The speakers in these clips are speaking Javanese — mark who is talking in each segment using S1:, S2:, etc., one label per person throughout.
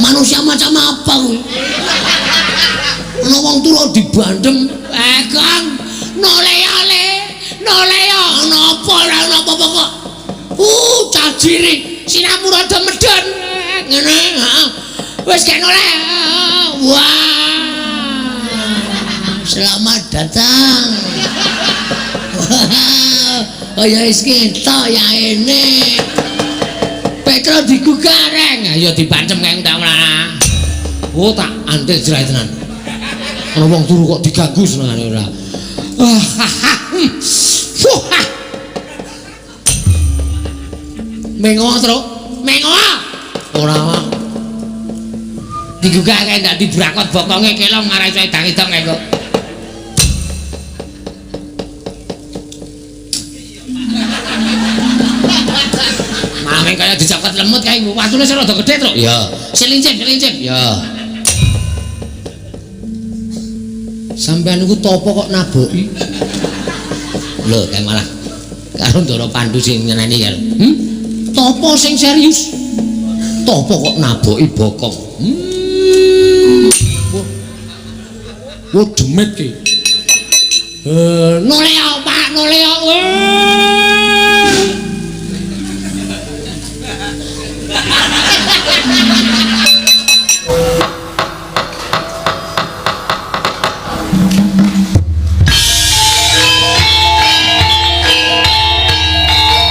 S1: Manusia macam apa kuwi? Ana wong tuwa dibandem, Kang. Nolea napa kok. Cajiri sinamu rada medhon. Ngene, heeh. Wis gak noleh. Wah. Selamat datang. Oh ya wis ketok ya ini. Petro digugareng, ya dipancem kae undang-undang. Oh tak antil jerai tenan. Ana wong turu kok diganggu senengane ora. Mengo terus, mengo. Ora. Digugah kae ndak dibrakot bokonge kelong marai coy dang-idang kae kok. Mame kaya dicokot lemut kae watune sing rada gedhe truk. Ya, selincip. Ya. Sampeyan niku topo kok naboki? Lho, kae malah karo Ndara Pandhu sing nyeneni karo. Topo sing serius. Topo kok naboki bokong. Wah, demit ki. Noleo, Pak, noleo.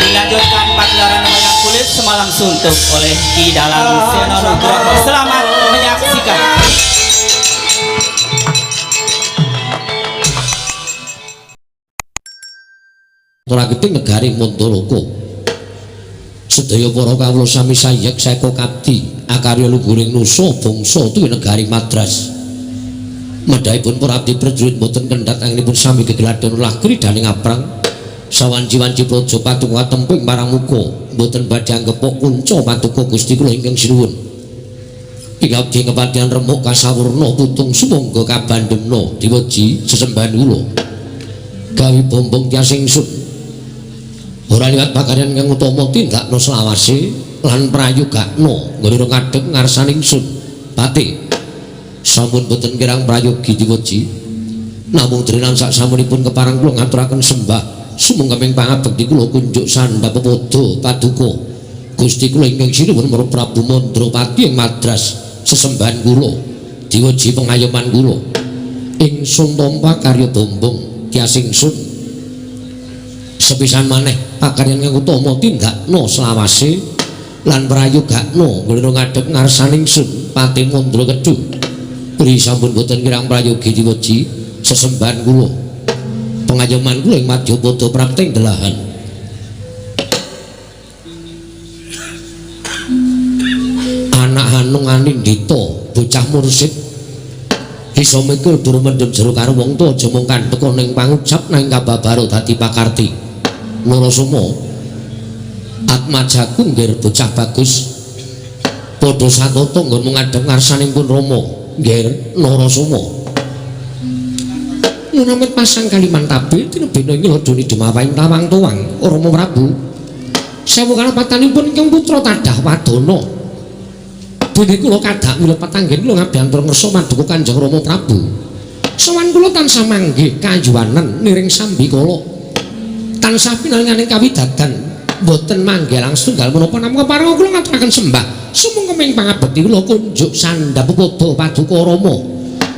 S2: Dilanjutkan pagelaran wayang kulit semalam suntuk oleh Ki Dalang Seno Nugroho. Selamat menyaksikan.
S1: Ora keting negari Mandalaka. Sedaya para kawula sami sayek seka kapti akarya luhuring nusa bangsa tuwi negari Madras. Medhaipun para abdi prajurit boten kendhat anggenipun sami gegeladan ulah kridaning aprang. Sawanci-wanci praja patunga temping marang muka boten badhe anggepok kunca paduka Gusti kula ingkang sinuwun. Ing abdi kepatihan remuk kasawurna putung sumangga kabandhemna diweji sesembahan kula. Gawi bombong tias ingsun. Ora liwat pakaryan kang utama tindakna selawase lan prayogakna nggone ngadeg ngarsaning ingsun. Pati sampun boten kirang prayogi diweji. Namung drinan sak samunipun keparang kula ngaturaken sembah sumangga pangabekti kula kunjuk sandha pepodo paduka Gusti kula ingkang sinuwun marang Prabu Mandrapati ing Madras sesembahan kula diweji pengayoman kula ingsun tampa karya bombong tias ingsun sepisan maneh pakaryan kang utama tindakna selawase lan prayogakna nggone ngadhep ngarsaning ingsun Pati Mandra Kedhu pri sampun boten kirang prayogi diweji sesembahan kula pengayoman kula ing Madyapada prakting delahan. Anak Hanung Anindita bocah mursid isa mikul dur mendem jero karo wong tuwa aja mung kanteka ning pangucap nang kababaro dadi pakarti. Narasoma Atmajaku nggih bocah bagus padha satata nggon ngadhep ngarsanipun Rama nggih Narasoma. Nunamit pasang kaliman tabe tinebena nyelodoni demawahing tawang tuwang Rama Prabu. Sewu kalapatanipun ingkang putra Tadah Wadana. Dene kula kadhak milet patanggen kula ngabiyantur ngersa paduka Kanjeng Rama Prabu. Sowan kula tansah manggih kayuwanen niring sambikala. Tansah pinanganing kawidadan boten manggih langsung setunggal menapa namung kepareng kula ngaturaken sembah sumangga ming pangabekti kula kunjuk sandha pepodo paduka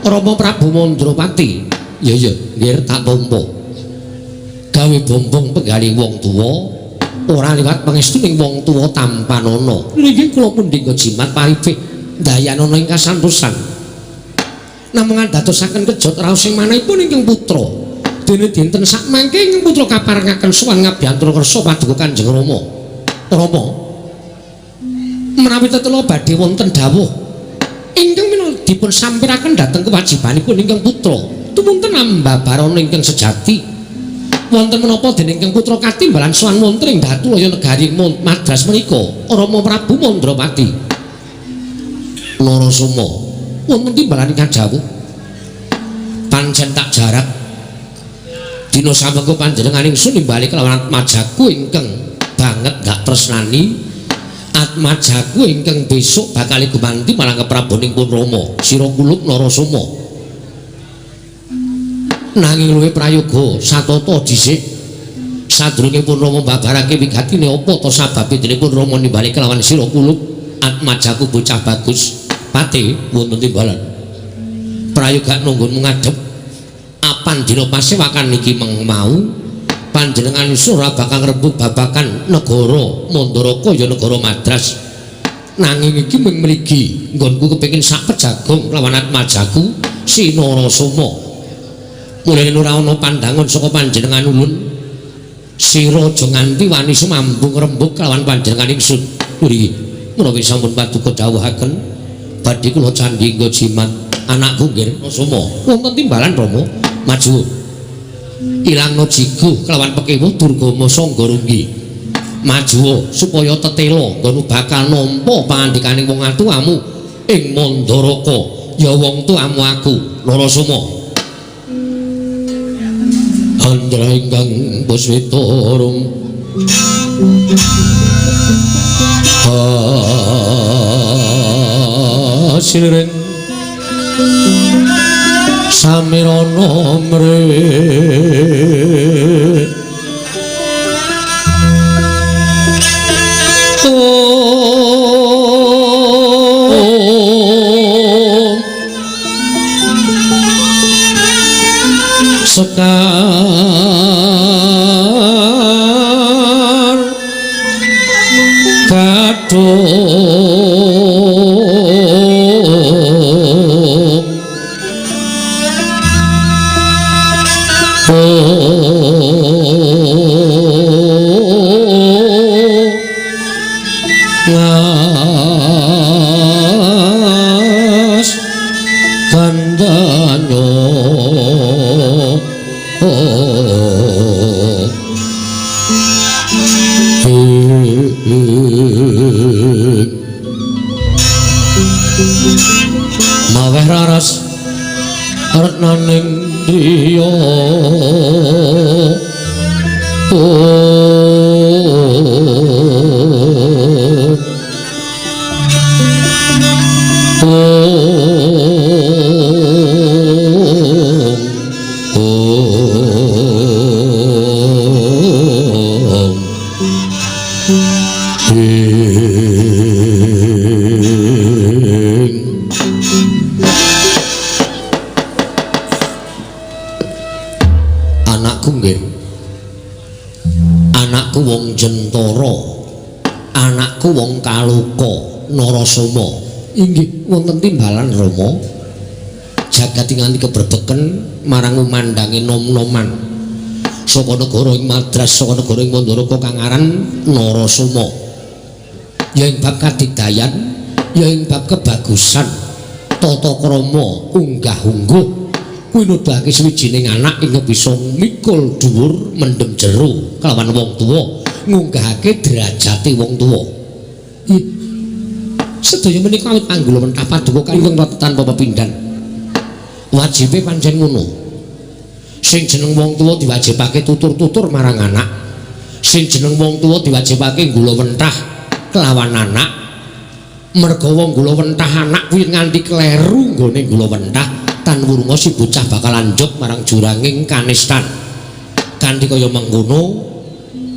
S1: Rama Prabu Mandrapati. Ya nggih tak tampa. Gawe bombong penggali wong tuwa ora liwat pangestuning wong tuwa tampanana. Nggih kula pundhing jimat paripik dayanana ing kasantosan. Namung dadosaken kejot raos sing manahipun ingkang putra. Dene dinten sak mangke ingkang putra kaparengaken sowan ngabyantur kersa paduka Kanjeng Rama. Rama menawi tetela badhe wonten dawuh ingkang dipun sampiraken dhateng kewajibanipun ingkang putra tumunten ambabarana ingkang sejati wonten menapa dening ingkang putra katimbalan sowan wonten ing Datulaya negari Madras menika Rama Prabu Mandrapati. Narasoma wonten timbalan ingkang jawuh pancen tak jarak dina samengko panjenengan ingsun nimbali kelawan Atmajaku ingkang banget gak tresnani Atmajaku ingkang besok bakal gumanti marang keprabaning pun Rama sira kulub Narasoma nanging luwih prayoga satata dhisik sadurunge pun Rama babarake wigatine apa ta sababe dene pun Rama nimbali kelawan sira kulub Atmajaku bocah bagus pate wonten timbalan prayoga nunggunmu ngadhep apan dina pasewakan niki mau panjenengan ora bakal ngrembug babakan negara Mandaraka ya negara Madras nanging iki mung mligi nggonku kepengin sak pejagong lawan Atmajaku Sinarasoma mulane ora ana pandangan saka panjenengan ulun sira aja nganti wani sumambung ngrembug lawan panjenengan ingsun mriki menawi sampun paduka dawuhaken badhe kula candhi nggo jimat anakku nggih Narasoma wonten timbalan Rama maju ilangno jigo kelawan pekewo Durgama Sangga Runggi maju supaya tetela nggonmu bakal nampa pangandikaning wong atuamu ing Mandaraka ya wong tuamu aku Narasoma andra ingkang puswitarum sireng samirana mrit sekar kadung ngas kandanyo maweh raras retnaning driya anakku nggih anakku wong Jentara anakku wong Kaloka Narasoma inggih wonten timbalan Rama jagat nganti keberbeken marang umandange nom-noman saka negara ing Madras saka negara ing Mandaraka kang aran Narasoma ya ing bab kadigdayan ya ing bab kebagusan tata krama unggah-ungguh kuwi nuduhake sawijining anak ing bisa mikul dhuwur mendem jero kelawan wong tuwa ngunggahake derajate wong tuwa sedaya menika awit panggula mentah paduka kaliyan tanpa pepindhan wajibe pancen ngono sing jeneng wong tuwa diwajibake tutur-tutur marang anak sing jeneng wong tuwa diwajibake nggula wentah kelawan anak merga wong nggula wentah anak kuwi nganti kleru nggone nggula wentah tan wurunga si bocah bakal lanjut marang juranging kanistan kanthi kaya mengkono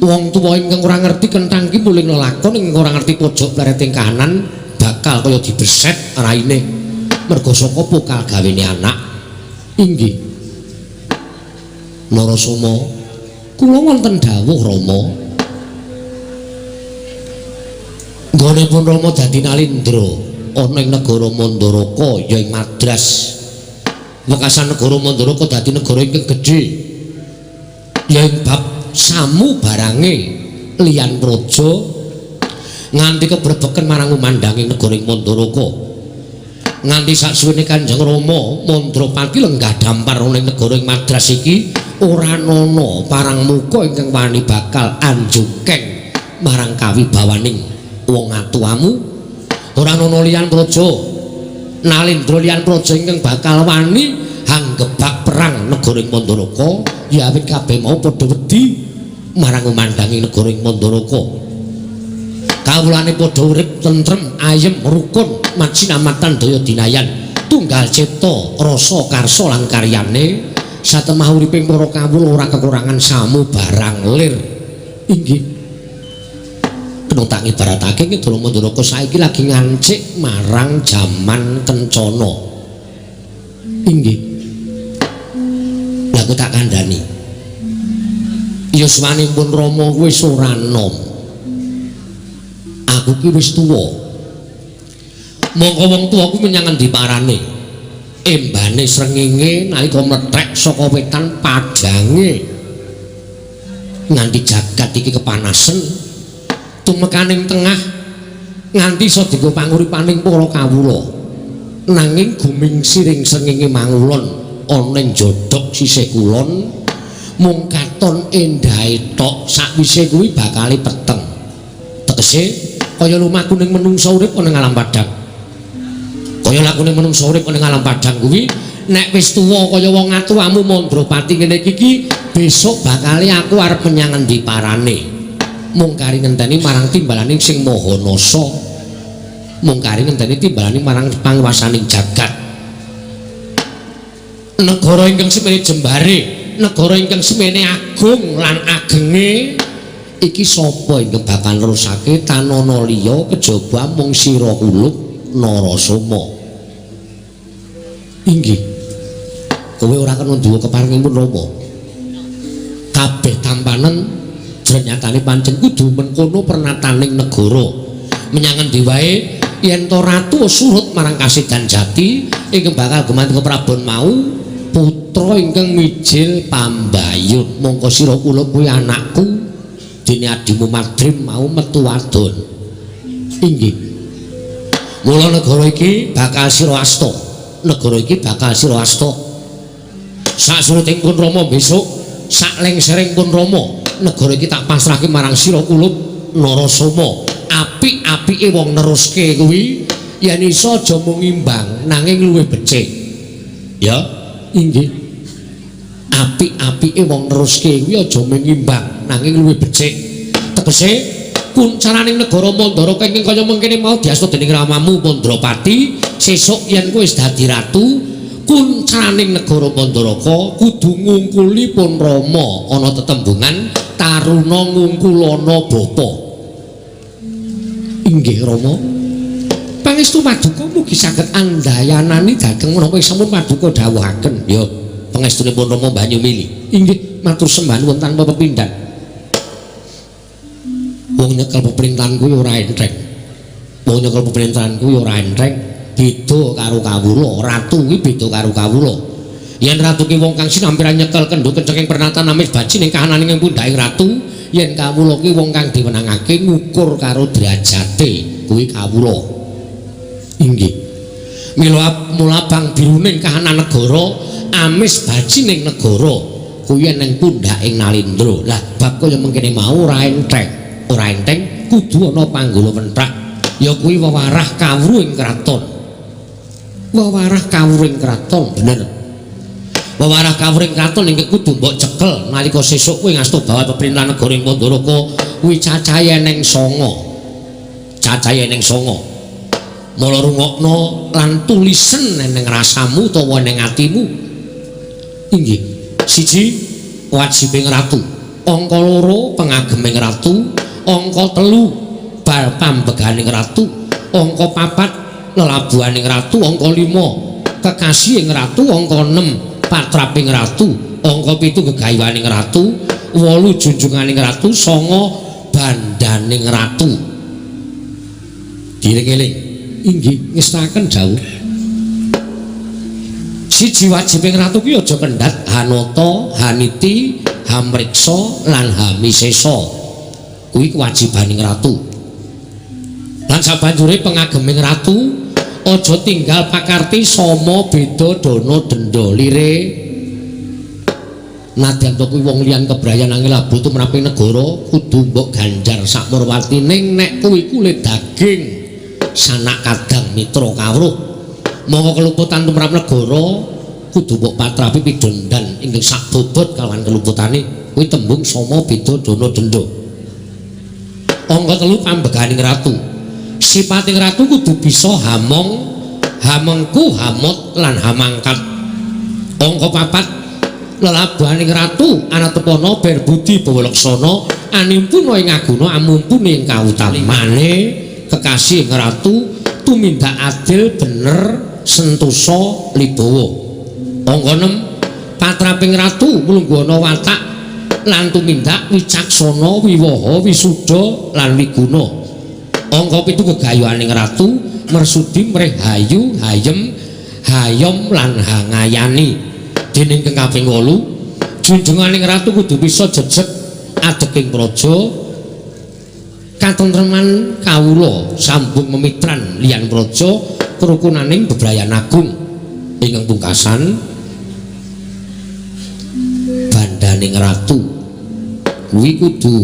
S1: wong tuwa ingkang ora ngerti kenthang ki muling lakon ing ora ngerti pojok plereting kanan bakal kaya dibeset raine merga saka pokal gawene anak inggih Narasoma kula wonten dawuh Rama nggonipun Rama dadi nalindra ana ing negara Mandaraka ya ing Madras wekasan negara Mandaraka dadi negara ingkang gedhe ya ing bab samu barange liyan praja nganti keberbeken marang umandanging negara ing Mandaraka nganti saksuwene Kanjeng Rama Mandrapati lenggah dampar ana ing negara ing Madras iki ora ana parang muka ingkang wani bakal anjukeng marang kawibawaning wong atuamu ora ana liyan praja nalindra liyan praja ingkang bakal wani hanggebak perang negara Mandaraka ya awit kabeh mau padha wedi marang umandangi negara Mandaraka kawulane padha urip tentrem ayem rukun majinamatan daya dinayan tunggal cipta rasa karsa lan karyane satemah uriping para kawula ora kekurangan samu barang lir inggih kena tak ibaratake Negara Mandaraka saiki lagi ngancik marang jaman kencana inggih lha kok tak kandhani yuswanipun Rama wis ora nom aku ki wis tuwa mongko wong tuwa ku menyang endi parane embane srengenge nalika mlethek saka wetan padange nganti jagat iki kepanasen tumekaning tengah nganti iso dienggo panguripaning para kawula nanging guming siring srengenge mangulon ana ing jodhok sisih kulon mung katon endahe tok sakwise kuwi bakale peteng tegese kaya lumaku ning menungsa urip ana ing alam padang kaya lakune menungsa urip ning alam padang kuwi nek wis tuwa kaya wong atuwamu Mandrapati ngene iki besok bakale aku arep menyang endi parane mung kari ngenteni marang timbalaning sing maha nasa mung kari ngenteni timbalaning marang panguwasaning jagat negara ingkang semene jembare negara ingkang semene agung lan agenge iki sapa ingkang bakal nerusake tanana liya kejaba mung sira kulub Narasoma inggih kowe ora kena duwe keparengipun Rama kabeh tampanen ternyatane pancen kudu mengkono pernataning negara menyang endi wae yen to ratu surut marang kasidan jati ingkang bakal gumantung Prabon mau putra ingkang mijil pambayut mongko sira kula kuwi anakku dene adimu Madrim mau metu wadon inggih mula negara iki bakal sira asta negara iki bakal sira asta sasurutipun Rama besok sak lengsering pun Rama negara iki tak pasrahke marang sira kulub Narasoma apik-apike wong neruske kuwi yen iso aja mung imbang nanging luwih becik ya inggih apik-apike wong neruske kuwi aja mung imbang nanging luwih becik tegese kuncaraning negara Mandaraka ingkang kaya mengkene mau diasta dening ramamu Mandrapati sesuk yen kowe wis dadi ratu kuncaraning negara Mandaraka kudu ngungkuli pun Rama ana tetembungan taruna ngungkulana bapa inggih Rama pangestu Paduka mugi saged andayanani dhateng menapa sampun Paduka dawuhaken ya pangestunipun Rama Banyumili inggih matur sembah nuwun tanpa pepindhan wong nyekel peperintahan kuwi ora entheng wong nyekel peperintahan kuwi ora entheng beda karo kawula ratu kuwi beda karo kawula yen ratu ki wong kang sinampiran nyekel kendho kenceng pernatan amis baji ning kahananing ing pundhaking ratu yen kawula ki wong kang diwenangake ngukur karo derajate kuwi kawula inggih mula bang biruning kahanan negara amis baji ning negara kuwi ning pundhaking Nalindra lah bab kaya mengkene mau ora enteng kudu ana panggala mentrak ya kuwi wewarah kawruhing kraton wewarah kawruhing kraton bener wewarah kawruhing kraton iki kudu mbok cekel nalika sesuk kowe ngasto bawa pemerintahan negara ing Mandaraka kuwi cacahe eneng 9 cacahe eneng 9 mula rungokno lan tulisen eneng rasamu utawa eneng atimu inggih siji wajibing ratu angka 2 pengageming ratu angka 3 bal pambeganing ratu angka 4 lelabuhaning ratu angka 5 kekasihing ratu angka 6 patraping ratu angka 7 gegayuhaning ratu 8 junjunganing ratu 9 bandaning ratu dieling-eling inggih ngestaken dawuh siji wajibing ratu ki aja kendhat Hanata Haniti Hamriksa lan Hamisesa kuwi kewajibaning ratu lan sabanjure pengageming ratu aja tinggal pakarti sama beda dana denda lire nadyan to kuwi wong liyan kebrayan nanging labuh tumraping negara kudu mbok ganjar sakmurwatining nek kuwi kulit daging sanak kadang mitra kawruh mongko keluputan tumrap negara kudu mbok patrapi pidondan ingkang sak bobot kalawan keluputane kuwi tembung sama beda dana denda. Angka 3 pambeganing ratu. Sipating ratu kudu bisa hamong, hamengku, hamot lan hamangkat. Angka 4 lelabaning ratu anatepana ber budi bawalaksana animpuna ing aguna amumpune ing kautamane kekasih ratu tumindak adil bener sentosa libawa. Angka 6 patraping ratu mulunggana watak lan tumindak wicaksana wiwaha wisuda lan wiguna. Angka 7 gegayuhaning ratu mersudi mrih hayu hayem hayom lan hangayani. Dening kang kaping 8 junjunganing ratu kudu bisa jejeg adeking praja katentreman kawula sambung memitran liyan praja kerukunaning bebrayan agung. Ingkang pungkasan bandaning ratu kuwi kudu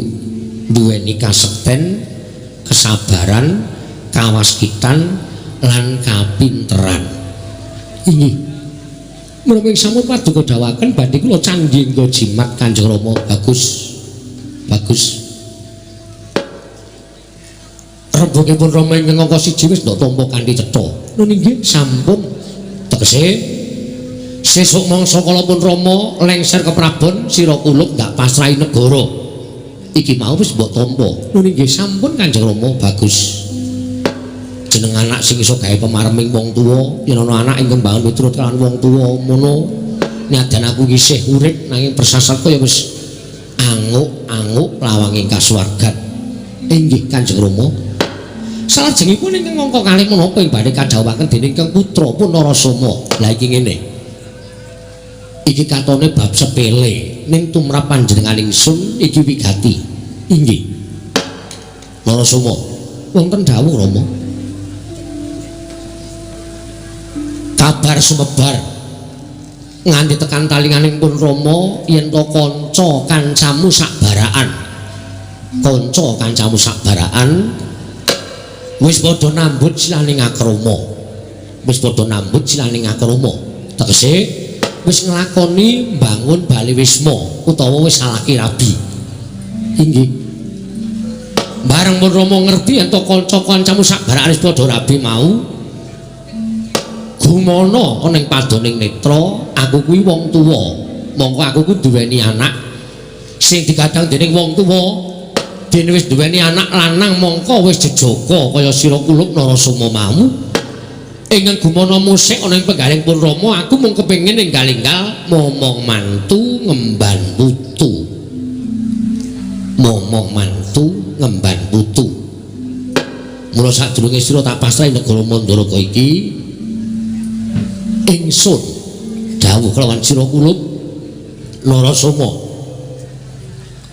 S1: duweni kasekten, kesabaran, kawaskitan lan kapinteran. Inggih. Menawi sampun paduka dawaken badhe kula candhi nggo jimat Kanjeng Rama. Bagus. Bagus. Rembugipun Rama ing angka 1 wis ndok tampa kanthi cetha. Nun inggih sampun tegese sesuk mangsa kala pun Rama lengser ke Prabon sira kuluk ndak pasrahi negara. Iki mau wis mbok tampa. Nun inggih sampun Kanjeng Rama. Bagus. Jeneng anak sing iso gawe pemarming wong tuwa, yen ana anak ingkang bangun miturut kalian wong tuwa mono. Nyadan aku isih urip nanging persasatku ya wis anguk-anguk lawanging kasuwargan. Inggih Kanjeng Rama. Salajengipun ingkang angka 2 menapa ing badhe kadhawuhaken dening Kang Putra pun Narasoma. Lah iki ngene. Iki katone bab sepele ning tumrap panjenengan ingsun iki wigati. Inggih. Narasoma. Wonten dawuh Rama. Kabar sumebar nganti tekan talinganing pun Rama yen to kanca kancamu sakbaraan. Kanca kancamu sakbaraan wis padha nambut silaning akrama. Wis padha nambut silaning akrama. Tegese wis nglakoni mbangun Bali Wisma utawa wis salaki rabi. Inggih. Bareng pun Rama ngerti yen to kanca-kancamu sakbaraan wis padha rabi mau gumana ana ing padoning netra, aku kuwi wong tuwa. Mongko aku kuwi duweni anak sing digadhang dening wong tuwa. Dene wis duweni anak lanang mongko wis jejaga kaya sira kuluk Narasoma mau. Ingkang gumana musik ana ing penggaling pun Rama, aku mung kepengin enggal-enggal momong mantu ngemban putu. Momong mantu ngemban putu. Mula sadurunge sira tak pasrahi negara Mandalaka iki ingsun dawuh kelawan sira kuluk Narasoma.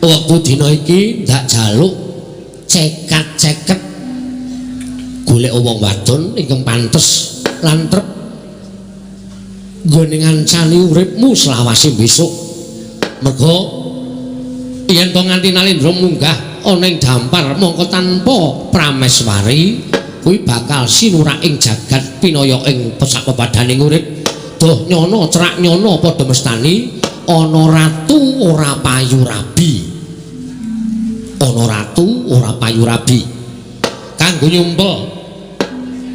S1: Wektu dina iki ndak jaluk cekat-ceket golek wong wadon ingkang pantes lan trep nggone ngancani uripmu selawase besok. Merga yen to nganti Nalendra munggah ana ing dampar mongko tanpa prameswari kuwi bakal sinurak ing jagat pinaya ing pesak pepadaning urip. Doh nyono cerak nyono padha mestani ana ratu ora payu rabi. Ana ratu ora payu rabi. Kanggo nyumpel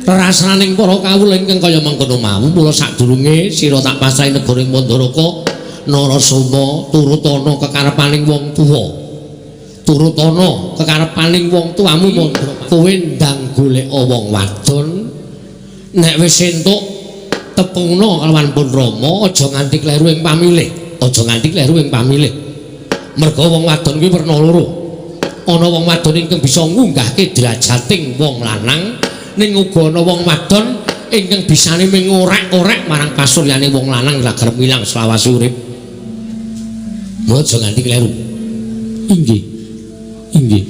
S1: rerasaning para kawula ingkang kaya mangkono mau, mula sadurunge sira tak pasrahi negara ing Mandalaka Narasoma turut ana kekarepaning wong tuwa. Turut ana kekarepaning wong tuamu Mandalaka. Kowe ndang golek wong wadon nek wis entuk tepungna kelawan pun Rama aja nganti kleru ing pamilih. Aja nganti kleru ing pamilih. Merga wong wadon kuwi werna loro. Ana wong wadon ingkang bisa ngunggahke derajating wong lanang, ning uga ana wong wadon ingkang bisane mengorek-orek marang pasuryane wong lanang ora gelem ilang selawase urip. Aja nganti kleru. Inggih. Inggih.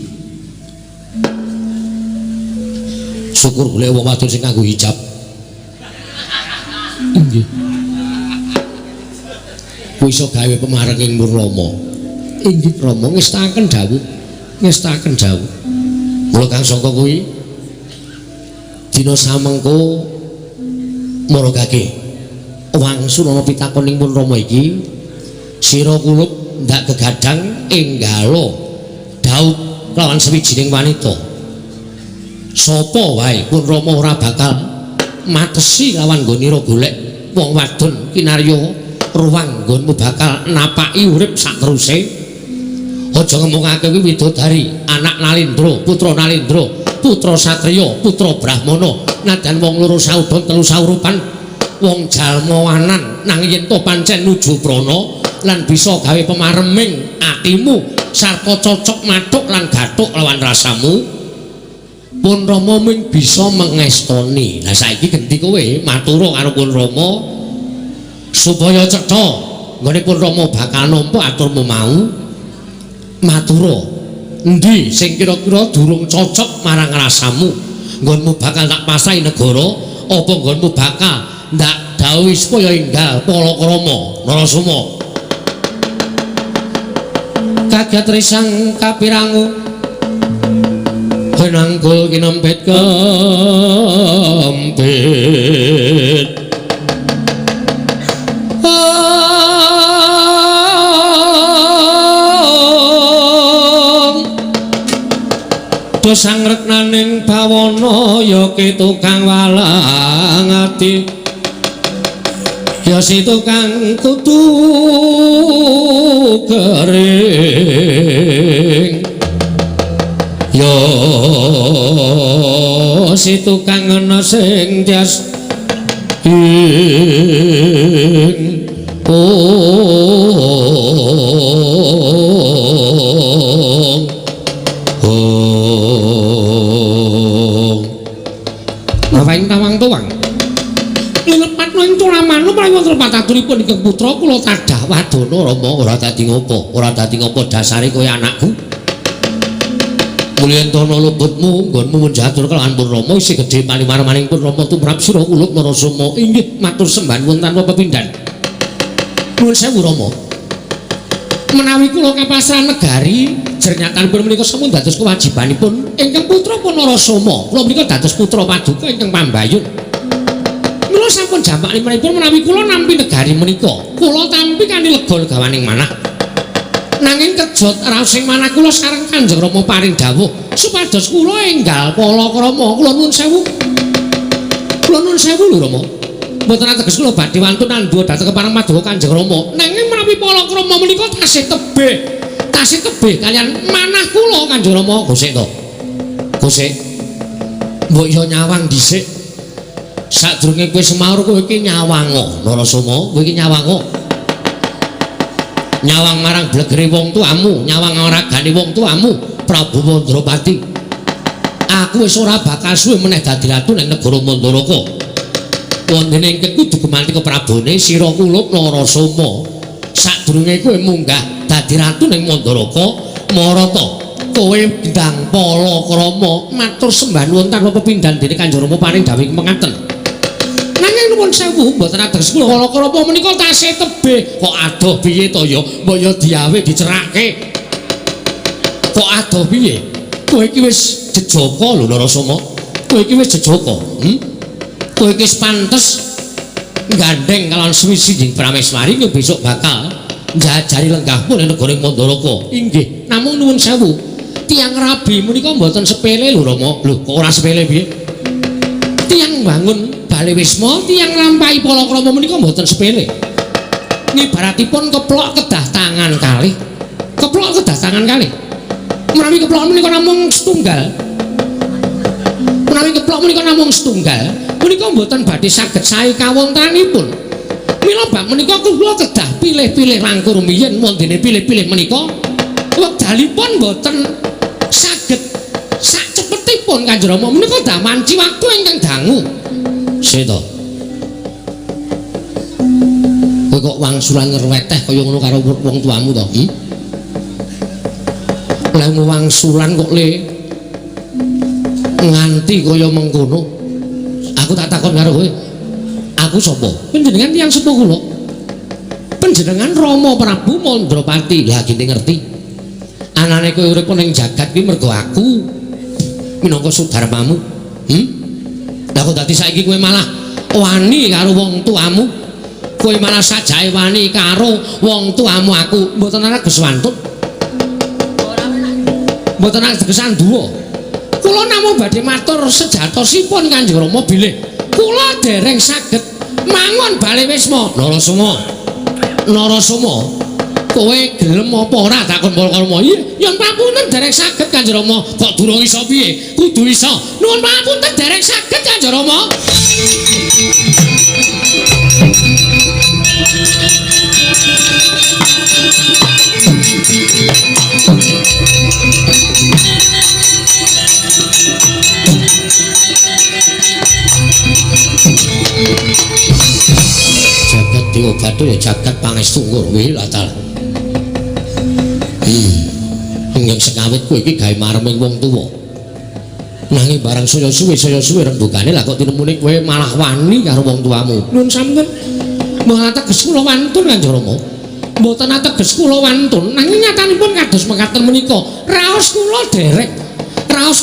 S1: Syukur golek wong wadon sing nganggo hijab. Inggih. Kuwi iso gawe pemarenging Rama. Inggih Rama ngestaken dawuh. Ngestaken dawuh. Mula kang sangka kuwi dina samengko maragake wangsul ana pitakoning pun Rama iki sira kulup ndak gegadang enggalo Daud lawan sawijining wanita. Sapa wae pun Rama ora bakal matesi lawan nggonira golek wong wadon kinarya ruang nggonmu bakal napaki urip sak teruse. Aja ngomongake kuwi widodari, anak Nalindra, putra Nalindra, putra satriya, putra Brahmana, nadan wong loro saudon telu saurupan, wong jalma wanan nang yen to pancen nuju prana lan bisa gawe pemareming atimu sarta cocok mathuk lan gathuk lawan rasamu. Pun Rama mung bisa mengestoni. Lah saiki genti kowe matura karo Pun Rama supaya cetha nggone Pun Rama bakal nampa aturmu mau. Matura endi sing kira-kira durung cocok marang rasamu nggonmu bakal tak pasahi negara apa nggonmu bakal ndak dawuhi supaya enggal Palakrama Narasoma. Kaget risang kapirangu penanggul kinempet kempit sangreknaning bawana ya ki tukang walang ati ya si tukang kudu kering ya si tukang ana sing tias Rawaing tawang tuwang lilepat nang tulamanu prawi wonten pataturipun ingkang putra kula tadah wadana Rama ora dadi ngopo dasare kowe anakku mulyan tono luputmu nggonmu menjatur kelawan Pun Rama isih gedhe palimarmaning Pun Rama tumrap sira kulup Narasoma inggih matur sembah nuwun tanpa pepindhan. Nuwun sewu Rama menawi kula kapasrahan negari jernyatanipun menika sampun dados kewajibanipun ingkang putra pun Narasoma kula menika dados putra paduka ingkang pambayun. Mula sampun jamakipun menawi kula nampi negari menika kula tampi kanthi lega gawaning manah nanging kejot raosing manah kula sareng Kanjeng Rama paring dawuh supados kula enggal Palakrama. Kula nuwun sewu lho Rama mboten ateges kula badhe wantun andha dhateng kepareng paduka Kanjeng Rama nanging menawi Palakrama menika tasih tebih kalian manah kula Kanjeng Rama. Gosik to gosik mbok yo nyawang dhisik sadurunge kowe semaur kowe iki nyawang Narasoma kowe iki nyawang marang blegere wong tuamu nyawang ragane wong tuamu Prabu Mandrapati. Aku wis ora bakal suwe meneh dadi ratu ning negara Mandaraka wondene ingkang kudu gumanti keprabone sira kulup Narasoma sadurunge kowe munggah dadi ratu ning Mandaraka marata kowe ndang Palakrama matur sembah nuwun tanpa pepindhan dene Kanjeng Rama paring dawuh mengaten. Nanging nuwun sewu mboten ateges kula Palakrama menika tasih tebih kok adoh piye to ya mbok ya diawe dicerake kok adoh piye kowe iki wis jejaka lho Narasoma kowe iki wis jejaka kowe iki wis pantes gandeng kalawan suwi-suwi prameswari yo besok bakal njajari lenggahmu ning negara Mandaraka. Inggih, namung nuwun sewu. Tiang rabi menika mboten sepele lho Rama. Lho, kok ora sepele piye? Tiang bangun Bale Wisma, tiang lampahi Palakrama menika mboten sepele. Ngibaratipun keplok kedah tangan kalih. Keplok kedah tangan kalih. Menawi keplok menika namung setunggal. Menika mboten badhe saged sae kawontenanipun. Mila bab menika kula kedah pilih-pilih langkung rumiyin mondene pilih-pilih menika wekdalipun mboten saged sak cepetipun Kanjeng Rama menika damanci waktu ingkang dangu. Seta. Kowe kok wangsulan ngerweteh kaya ngono karo wong tuamu to? Lah wangsulan kok le nganti kaya mengkono. Aku tak takon karo kowe. Aku sapa? Panjenengan tiyang sepuh kula. Panjenengan Rama Prabu Mandrapati. Lah gini ngerti. Anane kowe urip ning jagat kuwi mergo aku minangka sudarmamu. Lah kok dadi saiki kowe malah wani karo wong tuamu. kowe malah sajae wani karo wong tuamu aku mboten ana geswantun. Mboten ana gesan duwa. Kula namung badhe matur sejatosipun Kanjeng Rama bilih kula dereng saged mangon bale wisma. Narasoma, kowe gelem apa ora takon Rama? Yen papunten dereng saged Kanjeng Rama, kok durung iso piye? Kudu iso. Nuwun papunten dereng saged Kanjeng Rama. Jagat Dewa Bathara ya jagat pangestu kuwi latar. Ingkang sekawit kowe iki gawe mareming wong tuwa. Nanging barang saya suwe rembugane lah kok tinemune kowe malah wani karo wong tuamu. Nuwun sampun. Mboten ateges kula wantun Kanjeng Rama. Mboten ateges kula wantun, nanging nyatanipun kados mekaten menika. Raos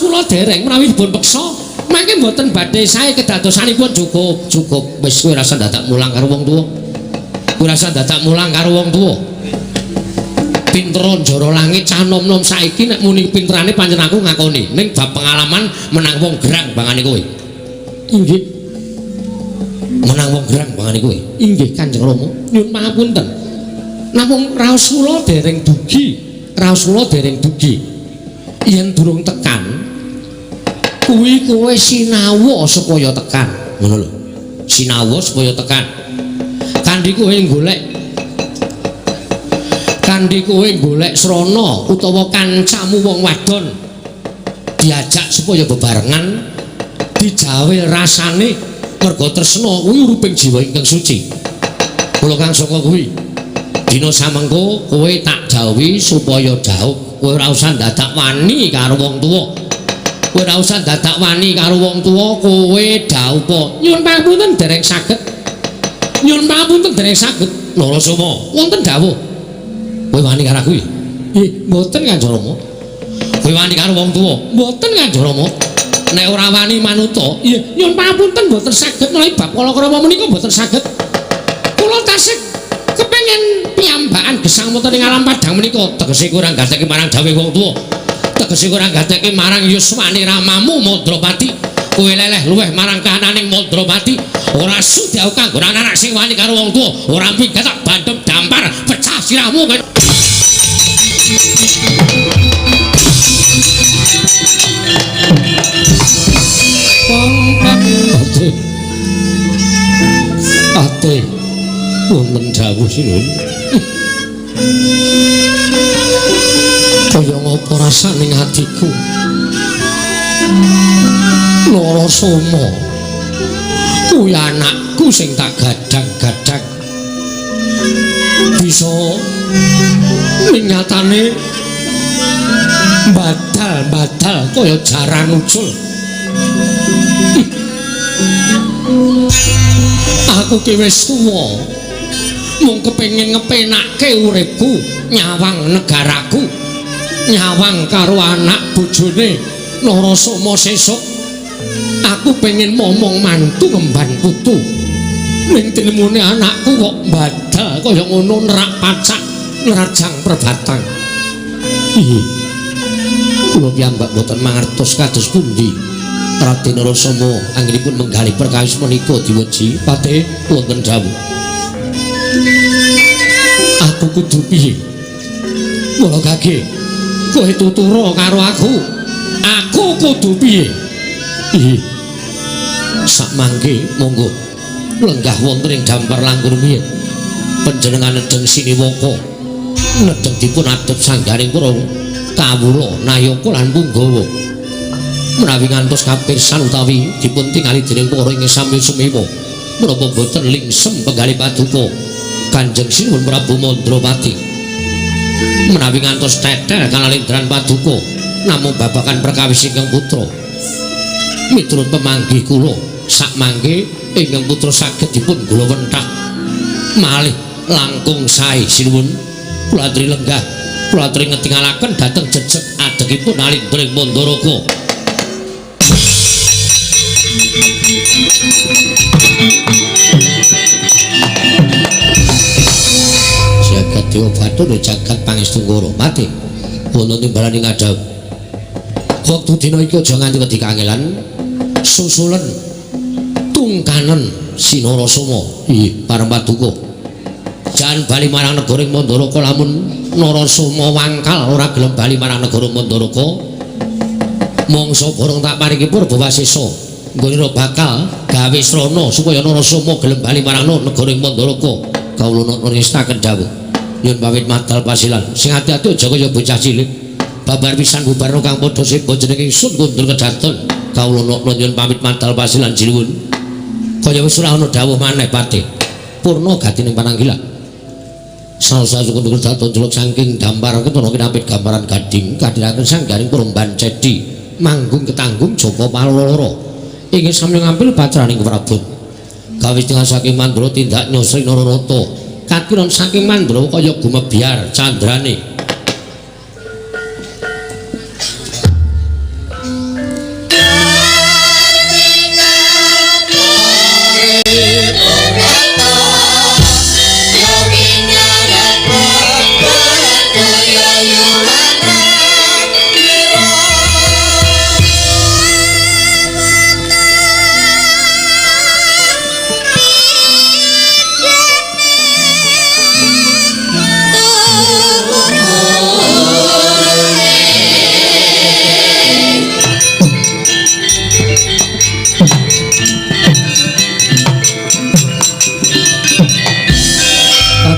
S1: kula dereng menawi dipun peksa, mangke mboten badhe sae kedadosanipun cukup wis kowe rasa dadak mulang karo wong tuwa. Kowe rasa dadak mulang karo wong tuwa. Pinter njara langit cah nom-nom saiki nek muni pinterane pancen aku ngakoni, ning bab pengalaman menang wong gerang bangane kowe. Inggih. Menang wong gerang bangane kowe. Inggih Kanjeng Rama, nyuwun pangapunten. Namung raos kula dereng dugi. Yen durung tekan kuwi kowe sinau supaya tekan, ngono lho. Sinau supaya tekan. Kanthi kowe golek srana utawa kancamu wong wadon diajak supaya bebarengan dijawe rasane merga tresna kuwi uriping jiwa ingkang suci. Kula kang saka kuwi dina samengko kowe tak jawuhi supaya jauh, kowe ora usah dadak wani karo wong tuwa. Kowe ora usah dadak wani karo wong tuwa, kowe dawuh po. Nyuwun pangapunten dereng saged. Narasoma, wonten dawuh. Kowe wani karo aku? Nggih, mboten Kanjeng Rama. Kowe wani karo wong tuwa? Mboten Kanjeng Rama. Nek ora wani manuta, nyuwun pangapunten mboten saged menawi bab kala krama menika mboten saged. Kula tasih kepengin piyambakan gesang wonten ing alam padang menika, tegese kurang gatekke marang dawuh wong tuwa. Tegese kurang gatekke marang yuswane ramamu Madrapati. Kowe leleh luweh marang kahananing Madrapati. Ora sudau kanggo anak sing wani karo wong tuwa, ora minggat tak bandhem dampar pecah sirahmu. Ate wonten dawuh sinuwun. Kaya ngapa rasaning atiku Narasoma, kuwi anakku sing tak gadhang-gadhang bisa nyatane badal kaya jaran ucul. Aku ki wis tuwa, mung kepengin ngepenake uripku, nyawang negaraku, nyawang karo anak bojone Narasoma sesuk. Aku pengen momong mantu ngemban putu. Ning tinemune anakku kok badal kaya ngono nerak pacak nrajang perbatang. Kula piyambak boten mangertos kados pundi Raden Narasoma anggenipun menggali perkawis menika diweji Patih wonten dawuh. Aku kudu piye? Mula kage kowe tutura karo aku. Aku kudu piye? Sak mangke monggo lenggah wonten ing dampar langkung rumiyin panjenengan nedeng siniwaka nedeng dipun adhep sanggaring para kawula Nayaka lan Punggawa menawi ngantos kapirsan utawi dipun tingali dening para ing sami sumewa menapa boten lingsem penggali paduka Kanjeng Sinuwun Prabu Madrapati menawi ngantos tetel kanalendran paduka namung babakan perkawis ingkang putra miturut pemanggih kula sak mangke ingkang putra saged dipun kula wenthah malih langkung sae sinuwun kula aturi lenggah kula aturi ngetingalaken dhateng jejeg adegipun alindring Mandaraga. jagat dewa bathur jagat pangestu ngurmati ana timbalane ngadhep wektu dina iki aja nganti wedi kangelan susulen tungkanen Sinarasoma pareng paduka jan bali marang negara Mandaraka lamun Narasoma wangkal ora gelem bali marang negara Mandaraka mangsa bareng tak paringi purba wasesa nggone bakal gawe srana supaya Narasoma gelem bali marang negara Mandaraka kawula nrestaken dawuh yen pamit matal pasilan sing ati-ati aja kaya bocah cilik babar pisan bubarno kang padha seba jenenge Sun Kundur Kedaton kawula yen pamit matal pasilan jinuwun kaya wis ora ana dawuh maneh Patih purna gatining pananggilan salsa Kundur Kedaton jeluk saking dampar ketana kinapit gambaran gading kadhiraken sanggaring Promban Cedi manggung ketanggung Japa Paloro ingin sami ngampil batraning Prabot kawis tengah saking Mandra tindak nyosri Nararata kakiron saking Mandra kaya gumebyar candrane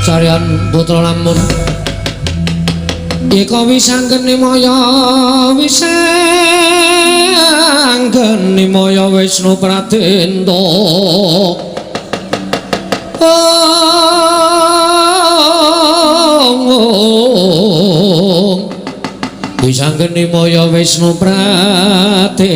S1: Carian putra lamun ika wisanggeni maya Wisnu Pratenta wisanggeni maya Wisnu Pratenta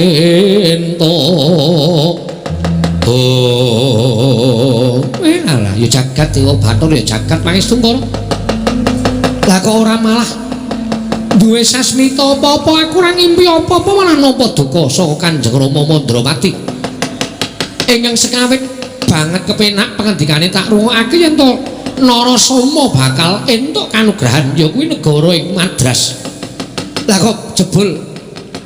S1: alah ya jagat dewa bathur ya jagat pangestu ngkara lah kok ora malah duwe sasmita apa-apa aku ora ngimpi apa-apa malah nampa duka saka Kanjeng Rama Mandrawati ingkang sekawit banget kepenak pangandikane tak rungokake yen to Narasoma bakal entuk kanugrahan ya kuwi negara ing Madras lah kok jebul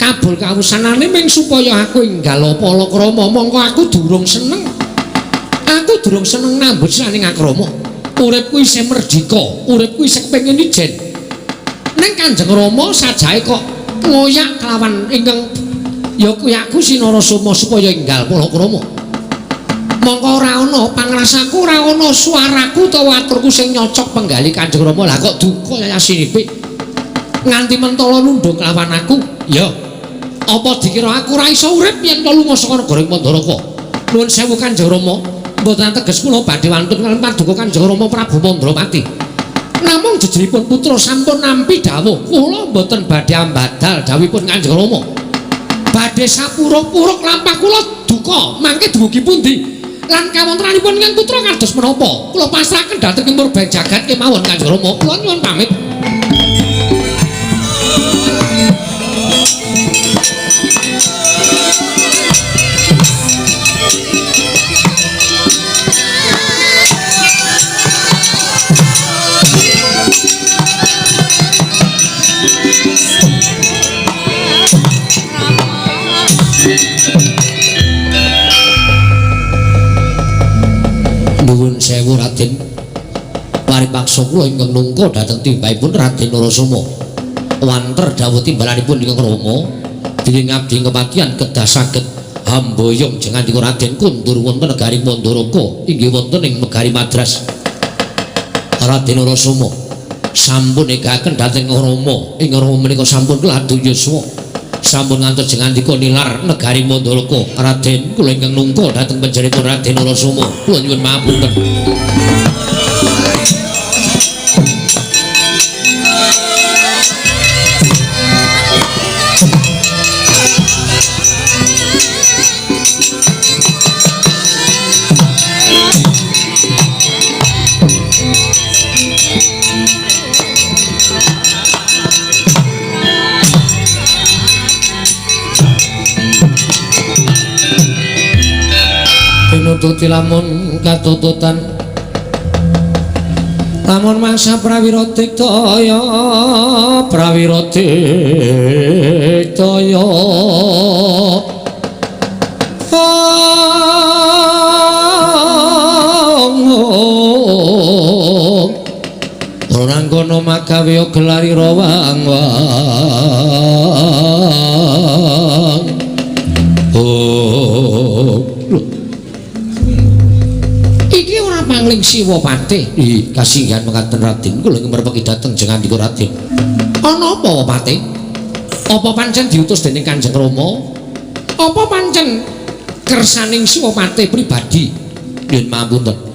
S1: kabul kawusanane ming supaya aku enggal palakrama mongko aku durung seneng nambut saning akrama uripku isih merdika uripku isih kepengin ijen ning Kanjeng Rama sajae kok ngoyak kelawan ingkang ya kuwi aku Sinarasoma supaya enggal palakrama mongko ora ana pangrasaku ora ana suaraku utawa aturku sing nyocok penggali Kanjeng Rama lah kok duka yasinipik nganti mentala nundung kelawan aku ya apa dikira aku ora iso urip yen to lunga saka negara Mandaraka nuwun sewu Kanjeng Rama mboten teges kula badhe wantun kaliyan paduka Kanjeng Rama Prabu Mandrawati namung jejeripun putra sampun nampi dawuh kula mboten badhe ambadal dawuhipun Kanjeng Rama badhe sapuruk-puruk lampah kula duka mangke dumugi pundi lan kawontenanipun ingkang putra kados menapa kula pasrahaken dhateng Purba Jagat kemawon Kanjeng Rama kula nyuwun pamit nuwun sewu Raden paripaksa kula ingkang nungka dhateng timbahipun Raden Narasoma wanter dawuh timbalanipun ingkang Rama dene ngabdi kepatihan kedah saged hamboyong jengandika Raden kundur wonten negari Mandaraka inggih wonten ing negari Madras Raden Narasoma sampun negaken dhateng Rama ingkang Rama menika sampun keladu yuswa sampun ngantos jengandika nilar negari Mandaraka Raden kula ingkang nungka dhateng panjenenganipun Raden Narasoma kula nyuwun mapunten nututi lamun katututan lamun mangsa prawira diktaya orang kono magawe gelari rawang iki ora pangling Siwa Patih kasinggihan mekaten Raden kula ngrepeki dhateng jengandika Raden ana apa Patih apa pancen diutus dening Kanjeng Rama apa pancen kersaning Siwa Patih pribadi yen mapunten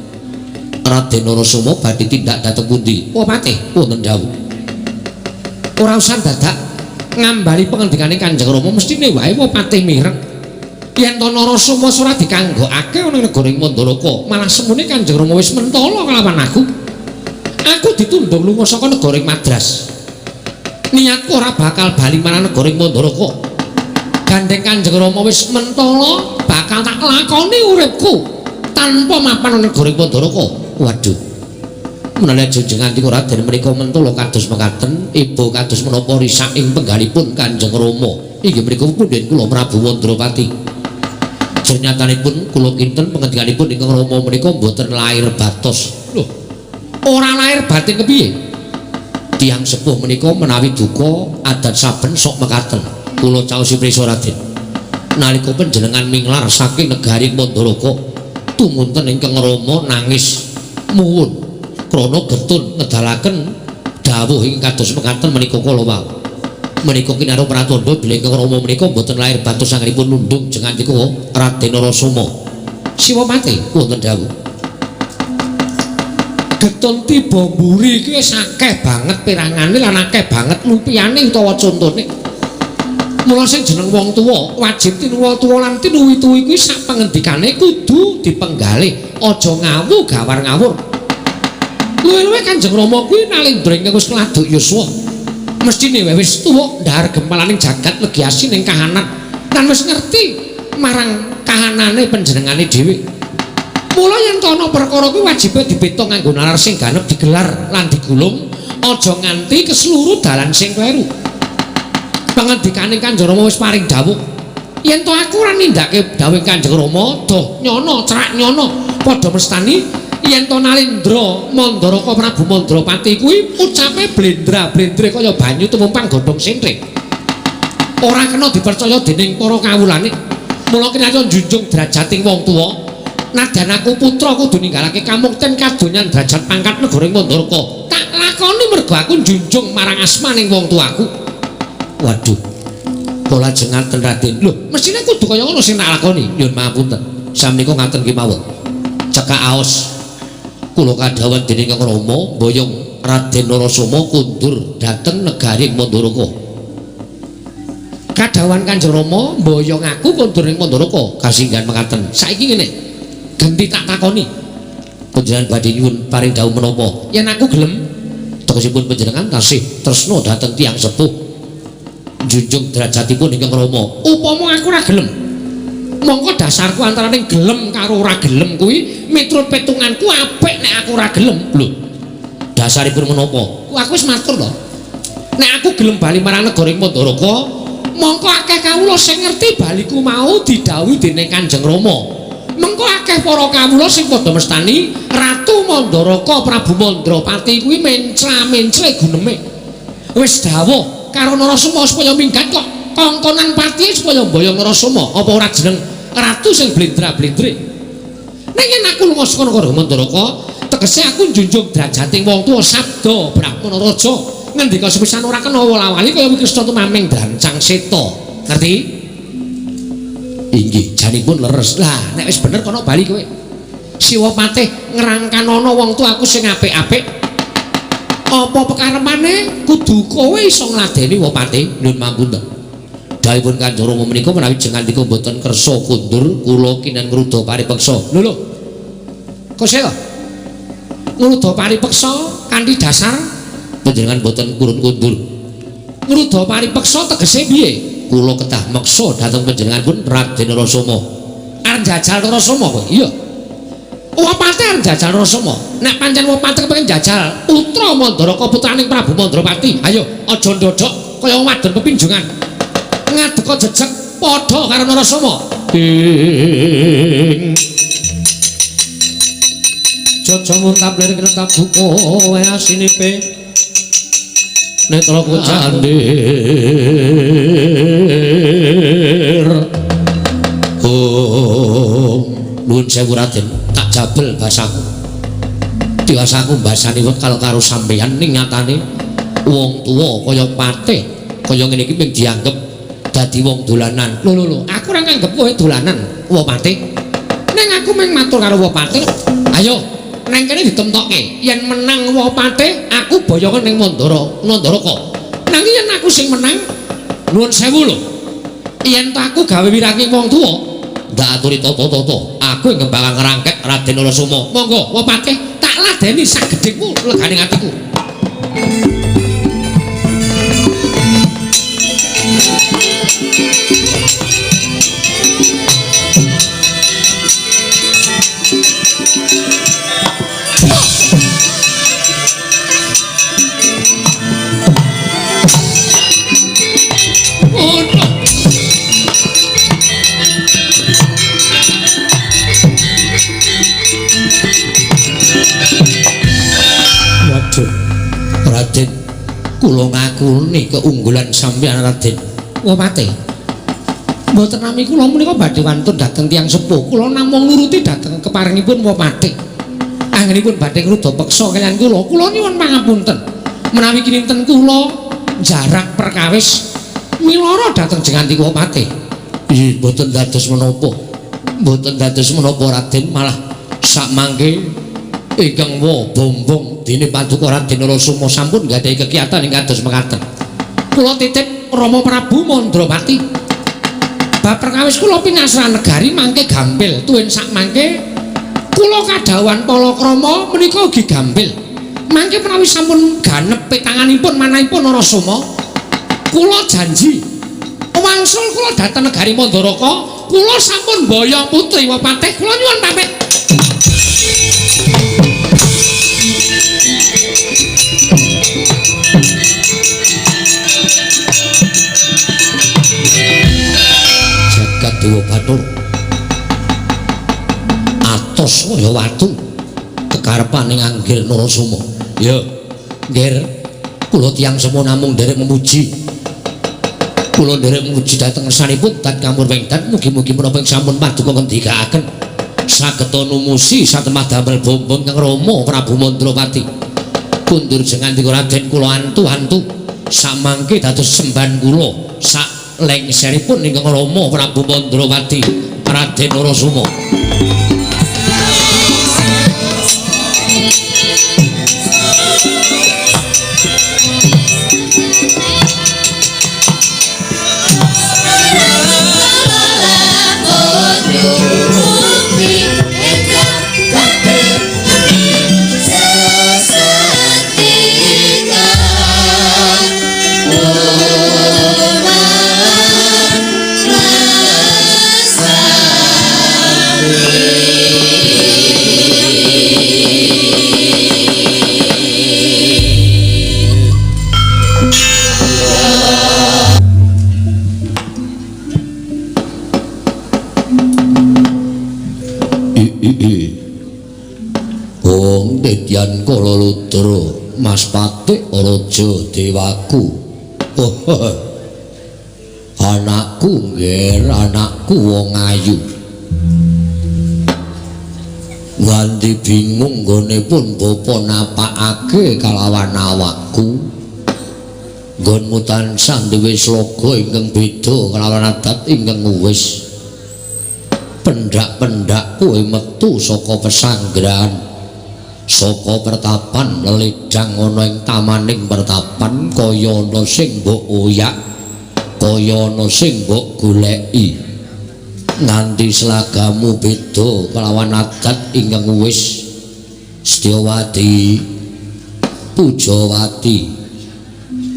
S1: Raden Narasoma badhe tindak dhateng pundi oh Patih wonten dawuh ora usah dadak ngambali pengendikane Kanjeng Rama mestine wae apa Patih mireng yen to Narasoma ora dikanggokake ana negaring Mandalaka malah semune Kanjeng Rama wis mentala kelawan aku ditundung lunga saka negaring Madras niatku ora bakal bali marang negaring Mandalaka gandeng Kanjeng Rama wis mentala bakal tak lakoni uripku tanpa mapan ana negaring Mandalaka waduh menawi jenenganipun Raden menika mentala kados mekaten ibu kados menapa risak ing penggalipun Kanjeng Rama inggih menika punden kula Prabu Mandrapati Jernyatanipun kula kinten pengendikanipun ingkang Rama menika mboten lair batos. Lho, ora lair batin kepiye? Tiyang sepuh menika menawi duka adat saben sok mekaten. Kula caosi prisa Raden. Nalika panjenengan minglar saking negari Mandalaka, tumunten ingkang Rama nangis muwun krana getun ngedalaken dawuh ingkang kados mekaten menika kala wau. Menika kinaro pratandha bilih ingkang Rama menika boten lair batos sangenipun nundung jengandika Raden Narasoma. Siwa Patih wonten dawuh. Getun tiba mburi iki wis akeh banget pirangane lan akeh banget lumpiyane utawa contone. Mula sing jeneng wong tuwa wajib tinuwa tuwa lan tinuwi-tuwi kuwi sak pangendikane kudu dipenggalih, aja ngawu gawar ngawur. Luwih-luwih Kanjeng Rama kuwi nalindra ingkang wis ngladuk yuswa. Mestine wis tuwa ndahar gempalaning jagat legiasi ning kahanan lan wis ngerti marang kahanane panjenengane dhewe. Mula yen ana perkara kuwi wajibe dibeta nganggo nalar sing ganep digelar lan digulung aja nganti keseluruh dalan sing kleru. Pangendikane Kanjeng Rama wis paring dawuh yen to aku ora nindakake dawuh Kanjeng Rama doh nyono cerak nyono padha mestani yen to Nalendra Mandaraka Prabu Mandrapati kuwi ucape blendra-blendre kaya banyu tumumpang godhong sentrik. Ora kena dipercaya dening para kawulane. Mula kena njunjung derajating wong tuwa. Nadyan aku putra kudu ninggalake kamukten kadonyan derajat pangkat negara Mandaraka. Tak lakoni mergo aku njunjung marang asmaning wong tuaku. Waduh. Kula jengaten Raden. Lho, mestine kudu kaya ngono sing tak lakoni. Nyuwun pangapunten. Samenika ngaten ki mawon. Cekak aos kula kadhawuhan dening Kang Rama mboyong Raden Narasoma kundur dhateng negari Mandaraka. Kadhawuhan Kanjeng Rama mboyong aku kundur ing Mandaraka kasinggihan mekaten. Saiki ngene. Genti tak takoni. Panjenengan badhe nyuwun paring dawuh menapa? Yen aku gelem tegesipun panjenengan tasih tresna dhateng tiyang sepuh. Junjung derajatipun ingkang Rama. Upama aku ora gelem mongko dasarku antaraning gelem karo ora gelem kuwi miturut petunganku apik nek aku ora gelem. Lho. Dasaripun menapa? Aku wis matur lho. Nek aku gelem bali marang negara Mandaraka, mongko akeh kawula sing ngerti baliku mau didhawuhi dening Kanjeng Rama. Mengko akeh para kawula sing padha mestani Ratu Mandaraka Prabu Mandrapati kuwi mencra-mencre guneme. Wis dawuh karo Narasoma supaya minggat kok kongkonan pati supaya mboyong Narasoma apa ora jeneng ratu sing blendra-blendre. Nek yen aku lunga saka negara Mandaraka, tegese aku njunjung derajating wong tuwa sabda Brahmana Raja. Ngendika sepisan ora kena wala-wali kaya Krisna tumaming drancang seta. Ngerti? Inggih, janipun leres. Lah, nek wis bener kono bali kowe. Siwa Patih ngrangkanana wong tuaku sing apik-apik. Apa pekarepane kudu kowe iso ngladeni wa Patih. Nuwun mampun. Dawuhipun Kanjeng Rama menika menawi jengandika boten kersa kundur kula kinen ngrudha paripeksa. Lho lho. Kose to? Ngrudha paripeksa kanthi dasar panjenengan boten kurun kundur. Ngrudha paripeksa tegese piye? Kula kedah meksa dhateng panjenenganipun Raden Narasoma. Arep njajal Narasoma kok. Iya. Wapate arep jajal Rasama. Nek pancen Wapate kepengin jajal putra Mandaraka putraning Prabu Mandrapati, ayo aja ndodok kaya wong wadon pepinjungan. Ngadeka jejeg padha karo Narasama. Jaja muntap lir kerta buka wae asinipe. Netra kucandir. Oh, nuwun sewu Raden, tak jabel basaku. Diwasaku mbasani wekal karo sampeyan ning nyatane wong tuwa kaya patih kaya ngene iki ping dianggep dadi wong dolanan. Lho, aku ora nganggep kowe dolanan, Wa Patih. Ning aku mung matur karo Wa Patih. Ayo, nang kene ditemtokke. Yen menang Wa Patih, aku boyongan ning Mandaraka. Nanging yen aku sing menang, nuwun sewu lho. Yen aku gawe wiranging wong tuwa, ndak aturi tata-tata. Aku ing kembang ngrangkek Raden Narasama. Monggo, Wa Patih, tak ladeni sagedhengmu legane atiku. Raden, kula ngakuni keunggulan sampeyan Raden. Wa Patih. Mboten nami kula menika badhe wantun dhateng tiyang sepuh. Kula namung nuruti dhateng keparingipun Wa Patih. Anggenipun badhe ngruda peksa kaliyan kula. Kula nyuwun pangapunten. Menawi kinten kula jarak perkawis miloro dhateng jenganti Wa Patih. Nggih, mboten dados menapa. Mboten dados menapa Raden, malah sak mangke ingkang Wa Bombong dene Paduka Raden Narasama sampun nggadahi kegiatan ing kados mekaten. Kula titip Rama Prabu Mandrapati. Bab perkawis kula pinasran negari mangke gampil. Tuwin sak mangke kula kadhawuhan palakrama menika ugi gampil. Mangke menawi sampun ganep pitanganipun manahipun Narasama, kula janji wangsul kula dhateng negari Mandaraka, kula sampun boyong putri Wa Patih. Kula nyuwun pamit. Jagat Dewa Bathara atos kaya watu kekarepaning Anggir Narasama. Ya, Nggir, kula tiyang semua namung nderek memuji. Kula nderek memuji dhateng ngersanipun Tat Kamur Wengdan, mugi-mugi menapa ing sampun paduka ngendikaken sageta numusi satemah damel bombong kang Rama Prabu Mandrapati. Kundur jengandika Raden kula antu-antu samangke dados semban kula sak lengseripun ingkang Rama Prabu Mandrapati Raden Narasama. Wong Dedyan Kala Ludra Mas Patih Raja Dewaku. Anakku nggih, anakku wong ayu. Nganti bingung nggone pun bapa napakake kalawan awakku. Nggonmu tansah duwe sloga ingkang beda kalawan adat ingkang wis. Pendak-pendak kowe metu saka pesanggrahan, saka pertapan leledang ana ing tamaning pertapan kaya ana sing mbok oyak, kaya ana sing mbok goleki. Nganti slagamu beda kelawan adat ingkang wis. Setyawati, Pujawati,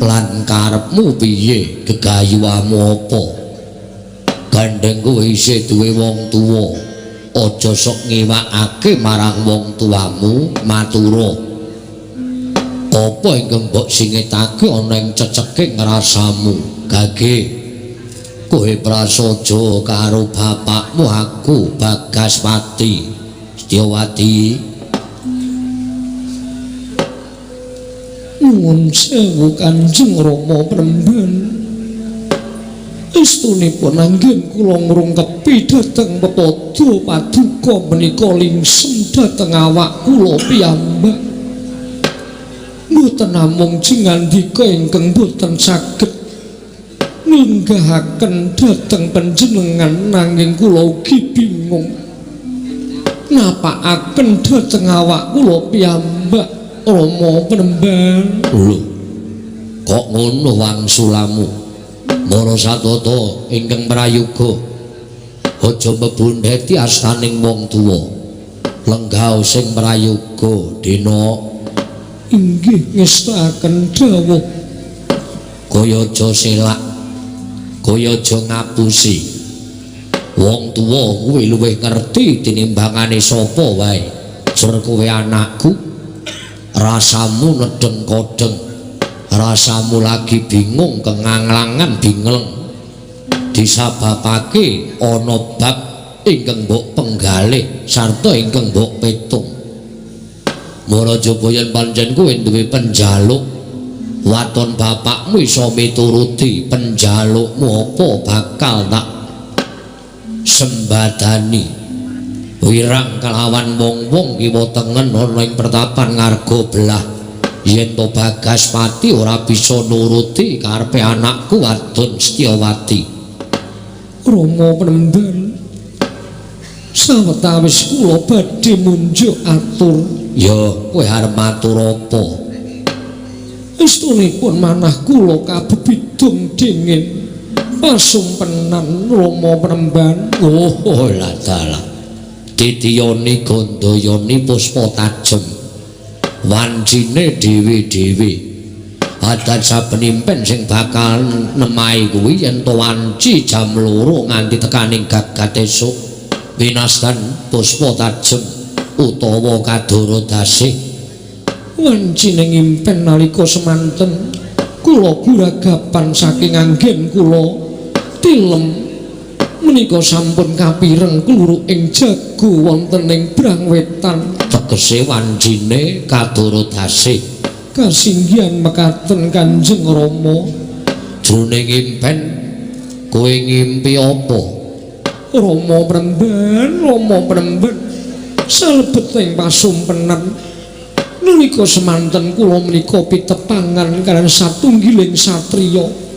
S1: lan karepmu piye, gegayuhmu apa? Gandeng kowe isih duwe wong tuwa, aja sok ngiwakake marang wong tuamu matura apa ingkang mbok singetake ana ing ceceking rasamu gage kowe prasaja karo bapakmu aku Bagaspati Setyawati
S3: nuwun sewu Kanjeng Rama Pramban estunipun anggen kula ngrungkepi dhateng pepada paduka menika lingsem dhateng awak kula piyambak mboten namung jingandika ingkang boten saged ninggahaken dhateng panjenengan nanging kula ugi bingung napakaken dhateng awak kula piyambak Rama Pramban.
S1: Lho kok ngono wangsulamu Mara Satata ingkang prayoga aja mbebundheti astaning wong tuwa lenggah sing prayoga dina
S3: inggih ngestaken dawuh
S1: kaya aja selak kaya aja ngapusi wong tuwa kuwi luwih ngerti tinimbangane sapa wae jur kowe anakku rasamu nedeng kodeng rasamu lagi bingung kenganglangan bingleng disababake ana bab ingkang mbok penggalih sarta ingkang mbok petung Marajaba yen pancen kowe duwe penjaluk waton bapakmu iso mituruti penjalukmu apa bakal tak sembadani wirang kelawan wong-wong kiwa tengen ana ing pertapan ngarga belah yen to Bagaspati ora bisa nuruti karepe anakku wadon Setyawati
S3: Rama Pramban sawetawis kula badhe munjuk atur
S1: ya kowe arep matur apa
S3: estunipun manah kula kabebidung dingin pasumpenan Rama Pramban
S1: oh lah dalah titiyoni gandayani puspa tajem wancine dhewe-dhewe adat saben impen sing bakal nemahi kuwi yen to wanci jam 2 nganti tekaning gagat esuk winastan puspa tajem utawa kadoro dasih
S3: wancine ngimpen nalika semanten kula guragapan saking anggen kula tilem menika sampun kapireng kluruk ing jago wonten ing Brangwetan
S1: tegese wancine kadoro dasih
S3: kasinggihan mekaten Kanjeng Rama
S1: jroning impen kowe ngimpi apa
S3: Rama Pramban salebeting pasumpenan nalika semanten kula menika pitepangan kaliyan satunggiling satriya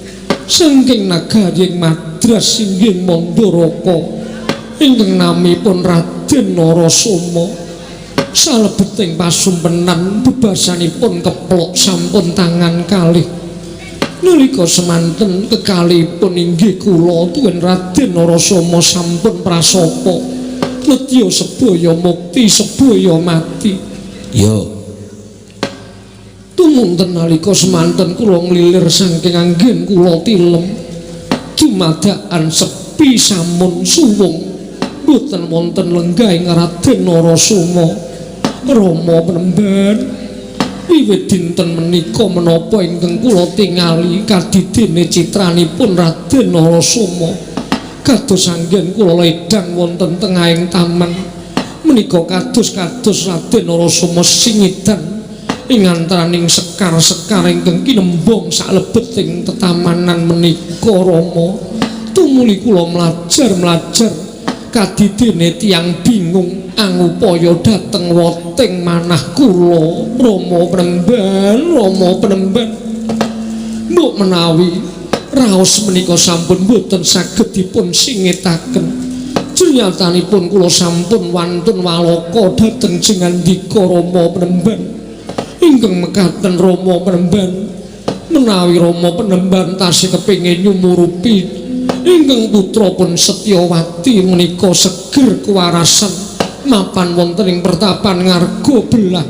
S3: saking nagaring Madras inggih Mandaraka ingkang namipun Raden Narasoma salebeting pasumpenan bebasanipun keplok sampun tangan kalih nalika semanten kekalihipun inggih kula tuwin Raden Narasoma sampun prasapa nedya sebaya mukti sebaya mati
S1: ya
S3: tumunten nalika semanten kula nglilir saking anggen kula tilem dumadakan sepi samun suwung boten wonten lenggahing Raden Narasoma Rama Pramban wiwit dinten menika menapa ingkang kula tingali kadidene citranipun Raden Narasoma kados anggen kula ledang wonten tengahing taman menika kados-kados Raden Narasoma singidan ing antaraning sekar-sekar ingkang kinembong salebeting tetamanan menika Rama tumuli kula mlajar kadidene tiyang bingung angupaya dhateng weteng manah kula Rama Pramban mbok menawi raos menika sampun boten saged dipun singetaken jernyatanipun kula sampun wantun walaka dhateng jengandika Rama Pramban ingkang mekaten Rama Pramban menawi Rama Pramban tasih kepengin nyumurupi ingkang putra pun Setyawati menika seger kewarasan mapan wonten ing pertapan ngarga belah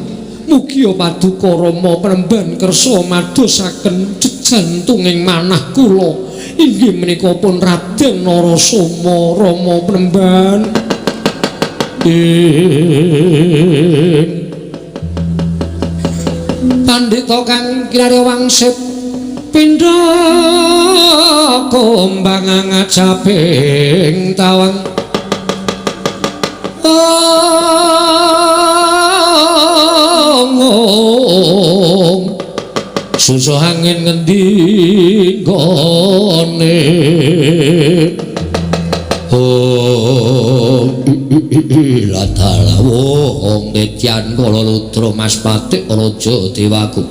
S3: mugi paduka Rama Pramban kersa madosaken jejantunging manah kula inggih menika pun Raden Narasoma Rama Pramban Pandhita kang kirari wangsip pindha kumbang ngajabing tawang susah angin ngendi gone latala wong Detyan kala lutra Mas Patik Raja Dewaku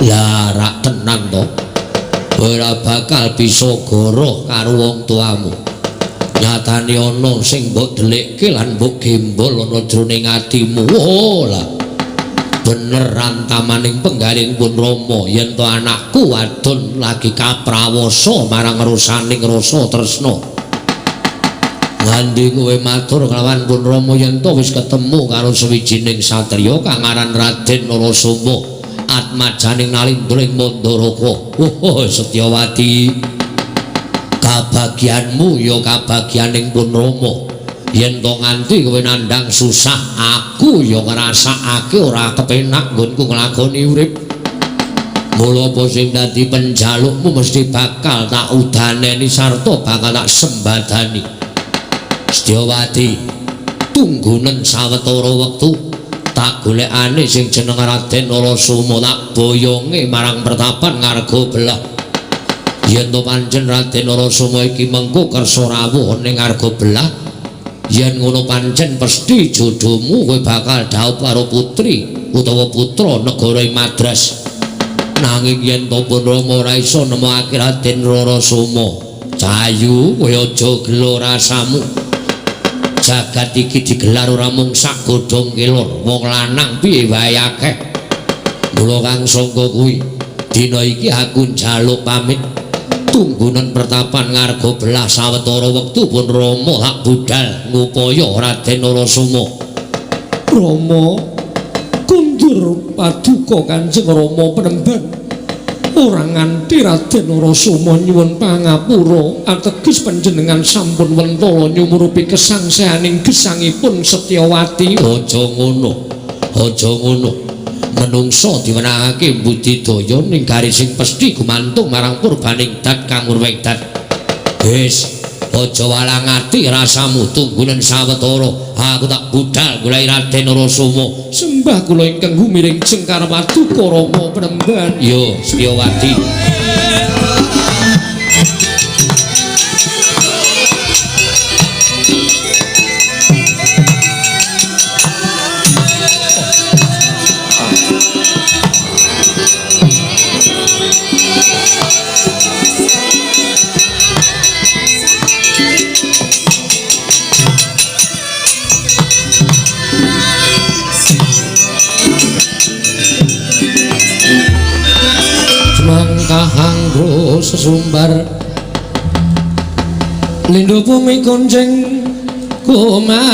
S3: larak tenan to ora bakal bisa goroh karo wong tuamu nyatane ana sing mbok delikke lan mbok gembol ana jroning atimu lah bener antamaning penggaling pun Rama yen to anakku wadon lagi kaprawasa marang rusaning rasa tresna ngandhi kowe matur kelawan pun Rama yen to wis ketemu karo sawijining satriya kang aran Raden Narasoma atmajaning nalindring Mandaraka Setyawati kabagyanmu ya kabagyaning pun Rama yen to nganti kowe nandhang susah aku ya ngrasakake ora kepenak nggonku nglakoni urip mula apa sing dadi penjalukmu mesti bakal tak udaneni sarta bakal tak sembadani Setyawati tunggunen sawetara wektu tak golekane sing jeneng Raden Narasoma tak boyonge marang pertapan ngarga belah yen to pancen Raden Narasoma iki mengko kersa rawuh ning ngarga belah yen ngono pancen pesti jodohmu kowe bakal dhaup karo putri utawa putra negara Madras nanging yen to pun Rama ora iso nemokake Raden Narasoma Cahayu kowe aja gelo rasamu jagat iki digelar ora mung sak godhong kelor wong lanang piye wae akeh mula kang sangka kuwi dina iki aku njaluk pamit tunggunen pertapan ngarga belah sawetara wektu pun Rama hak budal ngupaya Raden Narasoma Rama kundur paduka Kanjeng Rama Penemban ora nganti Raden Narasoma nyuwun pangapura ateges panjenengan sampun wentala nyumurupi kesangseaning gesangipun Setyawati aja ngono menungsa diwenangake budidaya ning garis sing pesthi gumantung marang purbaning dat kang urwegdat wis aja walang ati rasamu tunggunen sawetara aku tak budal golek Raden Narasoma sembah kula ingkang gumiring Jengkar Paduka Rama Penemban yo Setyawati kahanggo sesumbar lindhu bumi konjeng kumaluduk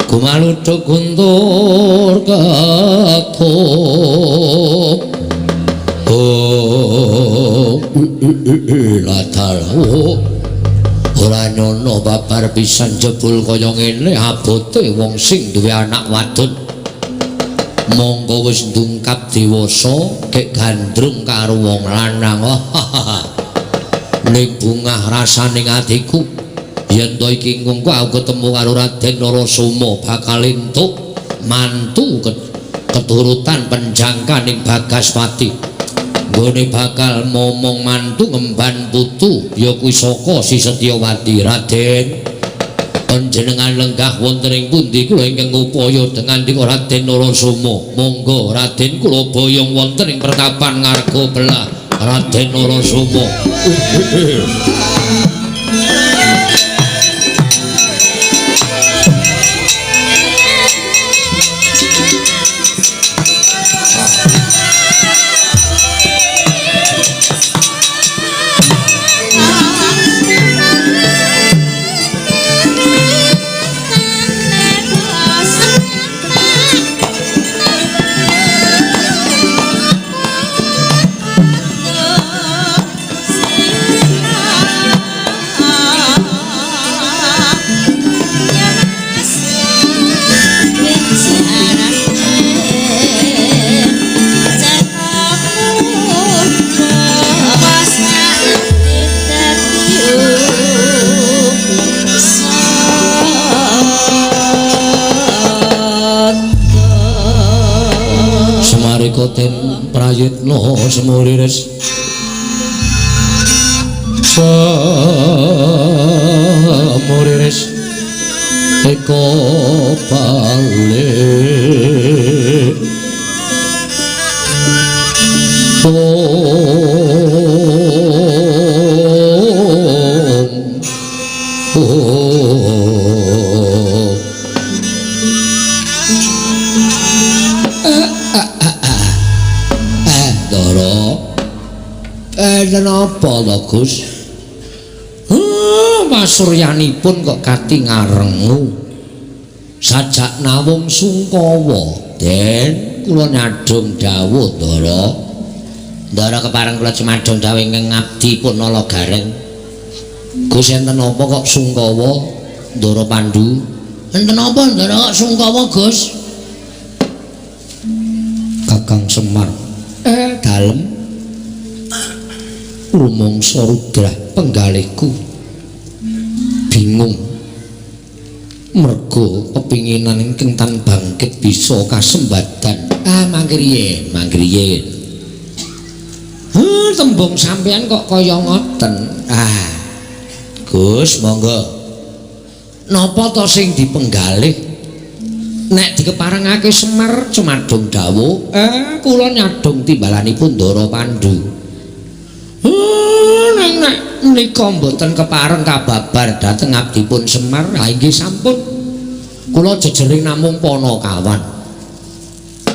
S3: kumaluduk guntur ketup latalawo ora nyono babar pisan jebul kaya ngene abote wong sing duwe anak wadon monggo wis ndungkap dewasa kek gandrung karo wong lanang ning bungah rasaning atiku yen to iki engko aku ketemu karo Raden Narasoma bakal entuk mantu keturutan penjangkaning Bagaspati gone bakal momong mantu ngemban putu ya kuwi saka si Setyawati Raden panjenengan lenggah wonten ing pundi kula ingkang upaya dengan dika Raden Narasoma monggo Raden kula boyong wonten ing pertapan ngarga belah Raden Narasoma Raden Prayitna Semuriris Semuriris eko balik Napa to Gus? Masuryanipun kok kati ngarengu. Sajak nawung sungkawa, Den, kula nyadhong dawuh Ndara. Ndara kepareng kula cemadhong dawuh ingkang ngabdi pun nala gareng. Gus enten napa kok sungkawa, Ndara Pandhu? Enten napa Ndara kok sungkawa, Gus? Kakang Semar. Dalem rumangsa Rudra penggalihku bingung mergo kepinginan ingkang tan bangkit bisa kasembadan mangkriyen tembung sampean kok kaya ngoten Gus monggo napa to sing dipenggalih nek dikeparengake Semar cumadung dawuh kula nyadong timbalanipun Ndara Pandhu nek menika mboten kepareng kababar dhateng abdipun Semar inggih sampun kula jejering namung Panakawan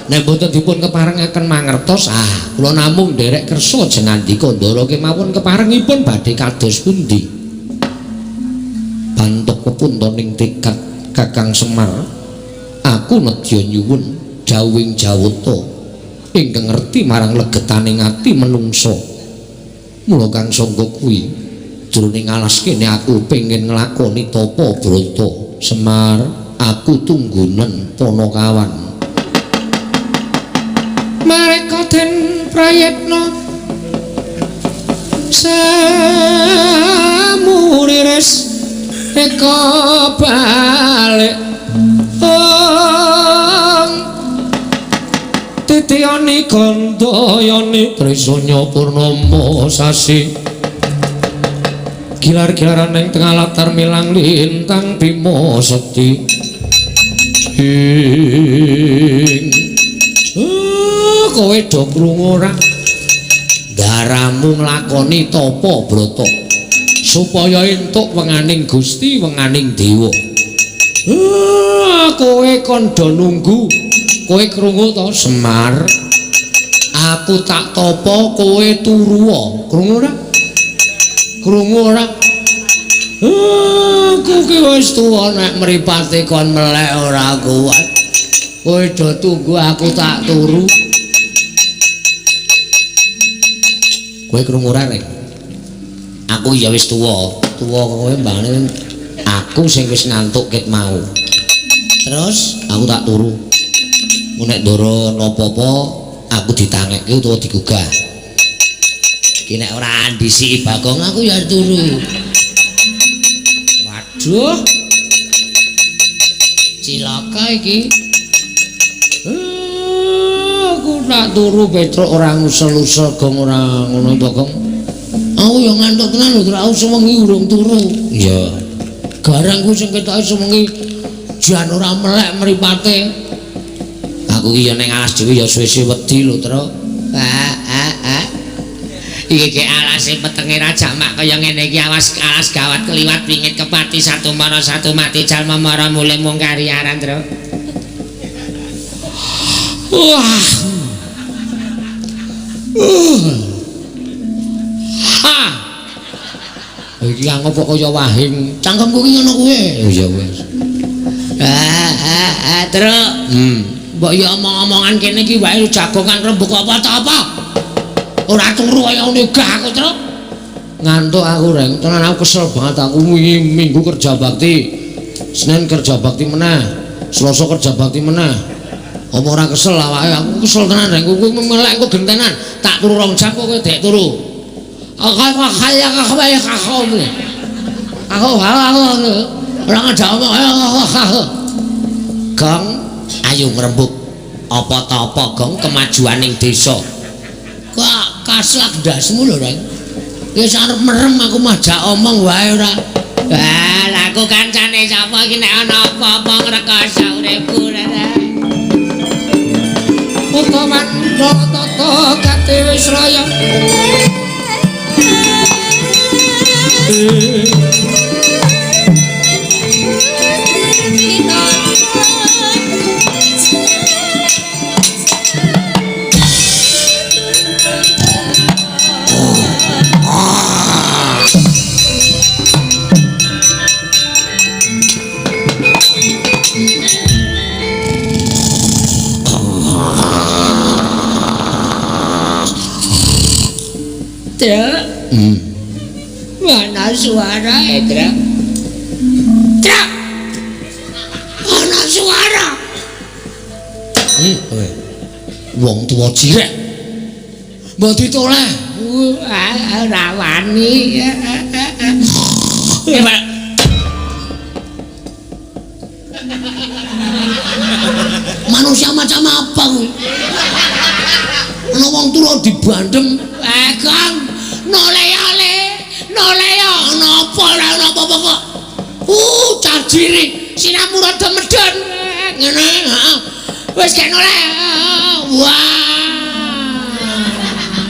S3: nek mboten dipun keparengaken mangertos kula namung nderek kersa jenandika Ndara kemawon keparengipun badhe kados pundi bantuk kepuntoning tekad Kakang Semar aku nedya nyuwun jawing jawata ingkang ngerti marang legetaning ati menungsa mula kang sangga kuwi jroning alas kene aku pengen nglakoni tapa brata Semar aku tunggunen Panakawan mareka den prayitna Semuriris eka balik Titiyani Gandayani Trisanya Purnama sasi gilar-gilaran ing tengah latar milang lintang Bima Sekti kowe do krungu ora daramu nglakoni tapa brata supaya entuk wenganing Gusti wenganing dewa kowe kandha nunggu kowe krungu to Semar aku tak topo kowe turu krungu ora aku ki wis tuwa nek mripate kon melek ora kuat kowe do tunggu aku tak turu kowe krungu ora rek aku ya wis tuwa kowe mbane aku sing wis ngantuk ket mau terus aku tak turu nek Ndara napa-apa aku ditangekke utawa digugah iki nek ora ndisiki Bagong aku ya turu waduh cilaka iki aku tak turu Petruk ora ngusel-usel Gong ora ngono Bagong aku ya ngantuk tenan lho ora sewengi urung turu iya garangku sing ketoke sewengi jan ora melek mripate aku iki ya ning alas dhewe ya suwe-suwe wedi lho, Tru. Iki ki alase petenge raja mak kaya ngene iki alas gawat kliwat wingit kepati satu mara satu mati jalma mara mulih mung kariaran, Tru. Wah. Iki ngopo kaya wahing cangkemku ki ngono kuwi. Oh ya wis. Tru. Mbok ya omong-omongan kene iki wae jagongan rembug apa ta apa? Ora turu kaya ngene gah aku, Tru. Ngantuk aku, Reng. Tenan aku kesel banget aku minggu kerja bakti. Senin kerja bakti meneh. Selasa kerja bakti meneh. Apa ora kesel awake? Aku kesel tenan, Reng. Kowe melek engko gentenan. Tak turu 2 jam kok kowe dek turu. Aku ora ngajak omong. Kang ayo ngrembug Apa ta apa Gong kemajuan ning desa?
S1: Kok kaslak ndasmu lho, Reng. Wis arep merem aku majak omong wae ora.
S3: Lah aku kancane sapa iki nek ana apa-apa ngrekoso uripku Reng.
S1: Utaman tata kate wis raya.
S2: Trak. Mana suara Trak? Trak. Ana suara.
S1: Wong tuwa jirek. Mbok ditoleh.
S2: Ora wani.
S1: Manusia macam apa kuwi? Ana wong tuwa dibandem.
S2: Kang, noleyale napa ora ana apa-apa kok.
S1: Cajiri
S2: Sinamu rada medhon. Ngene, heeh. Wis gek noleh. Wah.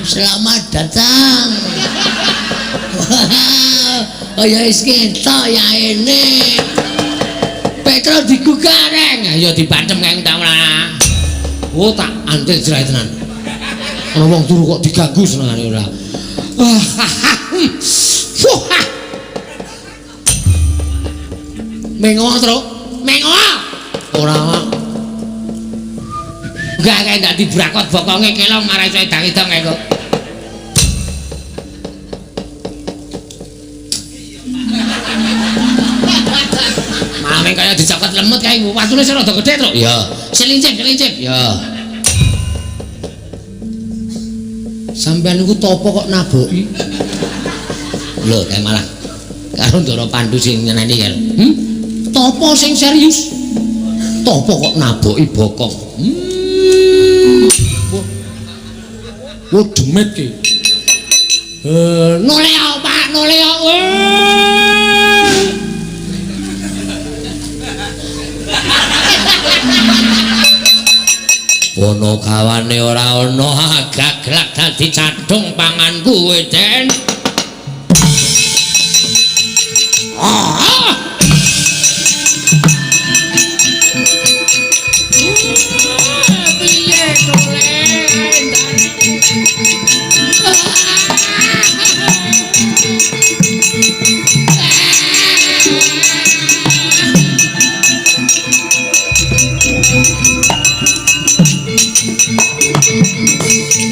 S1: Selamat datang. Oh ya wis ketok ya ini. Petro digugah Reng.
S3: Ya dibantem kang tak ora.
S1: Oh tak antil jerai tenan. Ana wong turu kok diganggu senengane ora. Mengoh Tru.
S2: Mengoh.
S1: Ora.
S3: Enggak kae ndak dibrakot bokonge kelong marai iso edang-edang kae kok. Mame kaya dicokot lemut kae watune sing rada gedhe, Tru.
S1: Iya.
S3: Selincip.
S1: Ya. Sampeyan niku topo kok naboki?
S3: Lho, kae malah karo Ndara Pandu sing nyeneni kan.
S1: Topo sing serius? Topo kok naboki bokong? Wah, demet ki.
S2: Noleo, Pak, noleo.
S3: Ono kawane ora ono gaglak dadi cadung panganku kowe Den.
S2: Piye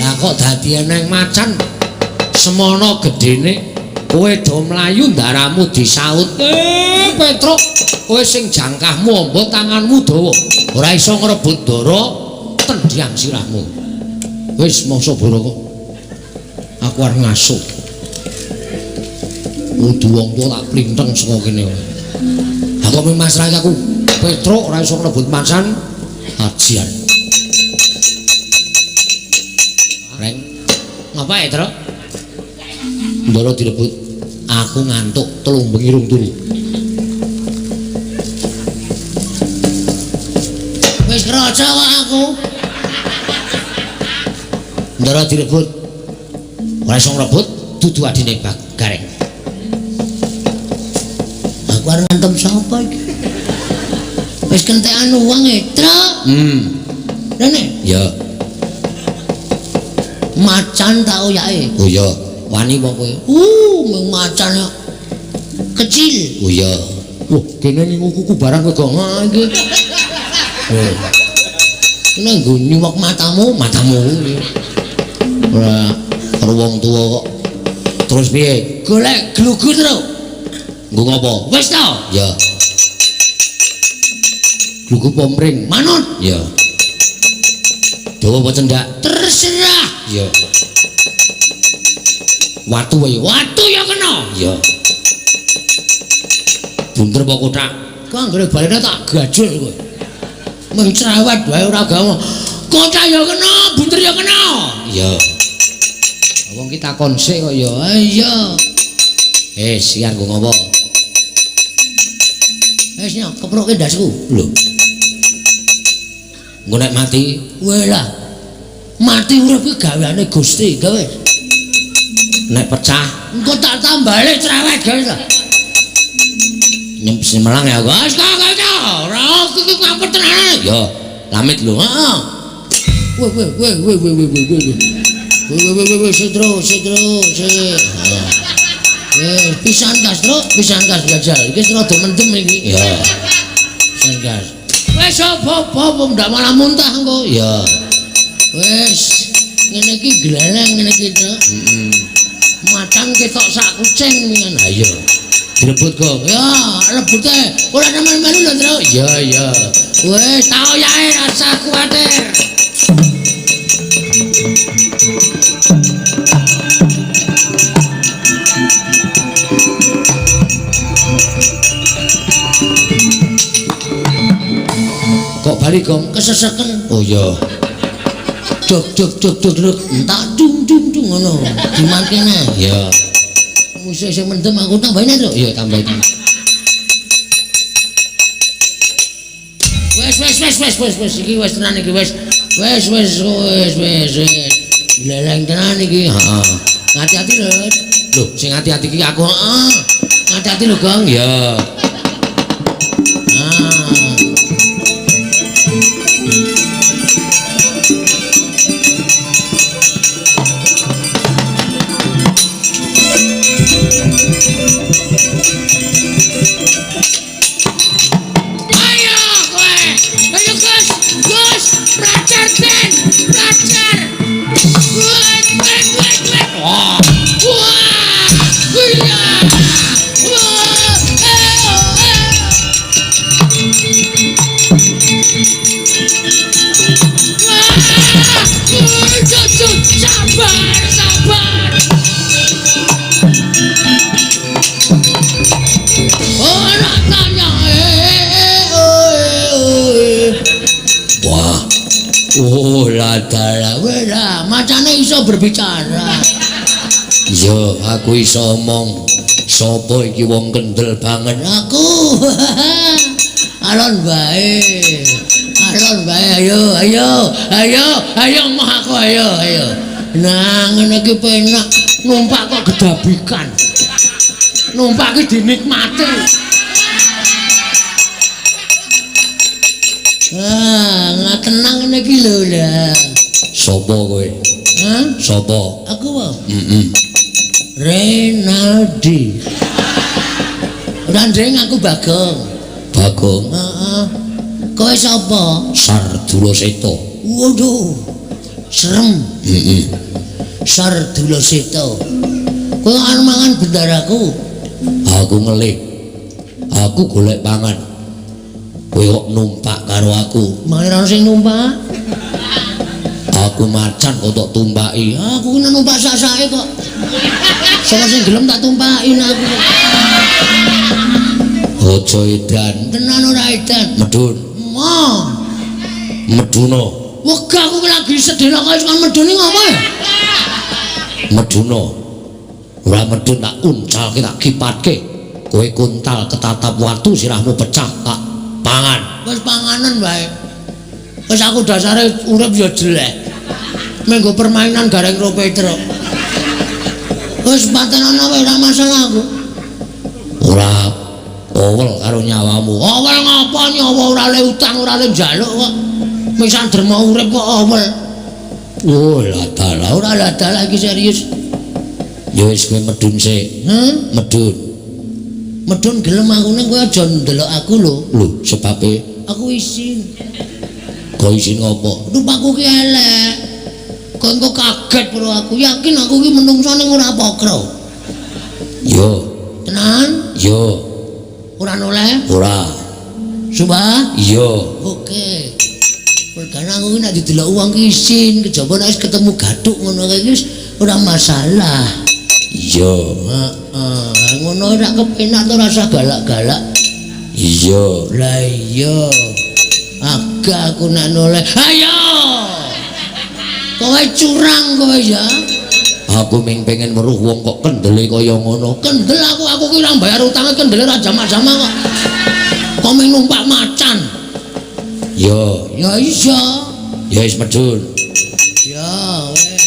S1: Lah kok dadi eneng macan semono gedene kowe do mlayu ndaramu disaut. Petruk, kowe sing jangkahmu amba tanganmu dawa, ora iso ngrebut ndara tendhiang sirahmu. Wis mangsa boro kok. Aku arep ngasuh. Kudu wong tuwa tak plinteng saka kene. Aku Mas Rai aku. Petruk ora iso ngrebut macan. Ajian. Reng,
S3: Ngapa ya, Tru?
S1: ndara direbut. Aku ngantuk telung bengi rung turu.
S2: wis kraja kok aku.
S1: Ndara direbut. Ora iso ngrebut dudu adine Gareng.
S2: Aku arep ngantem sapa iki? Wis kentekan uang Truk. Rene,
S1: Ya.
S2: macan tak oyake.
S1: Oh ya, wani apa kowe?
S2: Mung macan ya. Kecil.
S1: Oh ya. Wah, kene ngingu kuku barang kowe kok iki.
S2: Ini nggo nyuwak matamu.
S1: Ora karo wong tuwa kok. Terus piye?
S2: Golek glugu Truk.
S1: Nggo ngopo?
S2: Wis to?
S1: Ya. Glugu pomring.
S2: Manut.
S1: Ya. Dawa apa cendak?
S2: Terserah.
S1: Ya. Watu wae.
S2: Watu ya kena.
S1: Ya. Bunder apa kotak?
S2: Kok anggere balene tak gajul kowe. Mung cerewet wae ora gawe.
S1: kocak ya kena, bunter ya kena. Ya. Wong kita konsek kok ya. Iya. Sian kok ngopo? Nyok keproke ndasku. Lho. Engko nek mati, weh lah. Mati urip kuwi gaweane Gusti, gawe. Nek pecah, engko tak tambale cerewet gawe ta. Nyempes melang ya, guys. Kok ora iki ngapet tenan. Ya, lamit lho. Heeh. Weh, setro. Pisan gas gajal. Iki rada mendem iki. Ya. Pisan gas. Wes apa ndak malah muntah engko. Ya. Wes ngene iki gleleng ngene iki, Tru. Matang ketok sak kucing mingan. Ha iya. Direbut kok. Ya, rebute. Ora melu lho, Tru. Ya. Wes tau yae rasa kuwatir. Kok balik kong keseseken. Oh iya. Duk entak dung ngono. Diman kene. Ya. Musuh sing mendem aku tambahin to. Ya tambahin. Wes iki wes tenan iki wes. Wes. Leleng tenan iki. Heeh. Hati-hati lho. Lho, sing hati-hati iki aku. Heeh. Hati-hati lho, Gong. Ya. Macane iso berbicara. Yo, aku iso omong. Sopo iki wong kendel banget aku. Alon bae. Ayo mah aku ayo. Nah, ngene iki penak numpak kok gedabikan. Numpak iki dinikmati. Tenang ngene iki lho lah. Sopo kowe? Hah? Sopo? Aku apa? Renaldi. Randeng aku Bagong. Bagong? Heeh. Kowe sapa? Sardula Seta. Waduh. Serem. Sardula Seta. Kowe arep mangan bendaraku. Aku ngelik. Aku golek pangan. Kowe kok numpak karo aku. Mangane sing numpak? Aku macan kok tak tumpaki. Aku kena numpak sak-sake kok. Sapa sing gelem tak tumpakin aku. Aja edan. Tenan ora edan. Medun. Meduno. Wega aku lagi sedina kaya kon medun iki ngopo ya? Meduno. Ora medun tak uncalke tak kipatke. Kowe kuntal ketatap watu sirahmu pecah tak pangan. Wis panganan wae. Wis aku dasare urip ya jelek. Menggo permainan gareng ropeter. Wis patenan wae ora masalah aku. Ora owel karo nyawamu. Owel ngapa nyawa ora le utang ora le njaluk kok. Misal derma urip kok owel. Oh la dalah ora la dalah iki serius. Ya wis kowe medun sik. Medun gelem aku ning kowe aja ndelok aku lho. Lho sebabe aku isin. Kok isin ngopo? Rupaku ki elek. Kok engko kaget karo aku. Yakin aku ki menungso ning ora pokro. Yo. Tenan? Yo. Ora noleh? Ora. Sumpah? Yo. Oke. Mergane aku ki nek didelok wong ki isin, kejaba nek ketemu gathuk ngono kae wis ora masalah. Iya, ngono ora kepenak to rasa galak-galak. Iya, lah iya. Agak aku nek noleh. Ayo.
S3: Kowe curang kowe ya. Aku ming pengen weruh wong kok kendele kaya ngono. Kendel aku ki ora bayar utange kendele ra jamak-jamak kok. Kok ming numpak macan. Ya iya. Ya wis medun. Ya wis.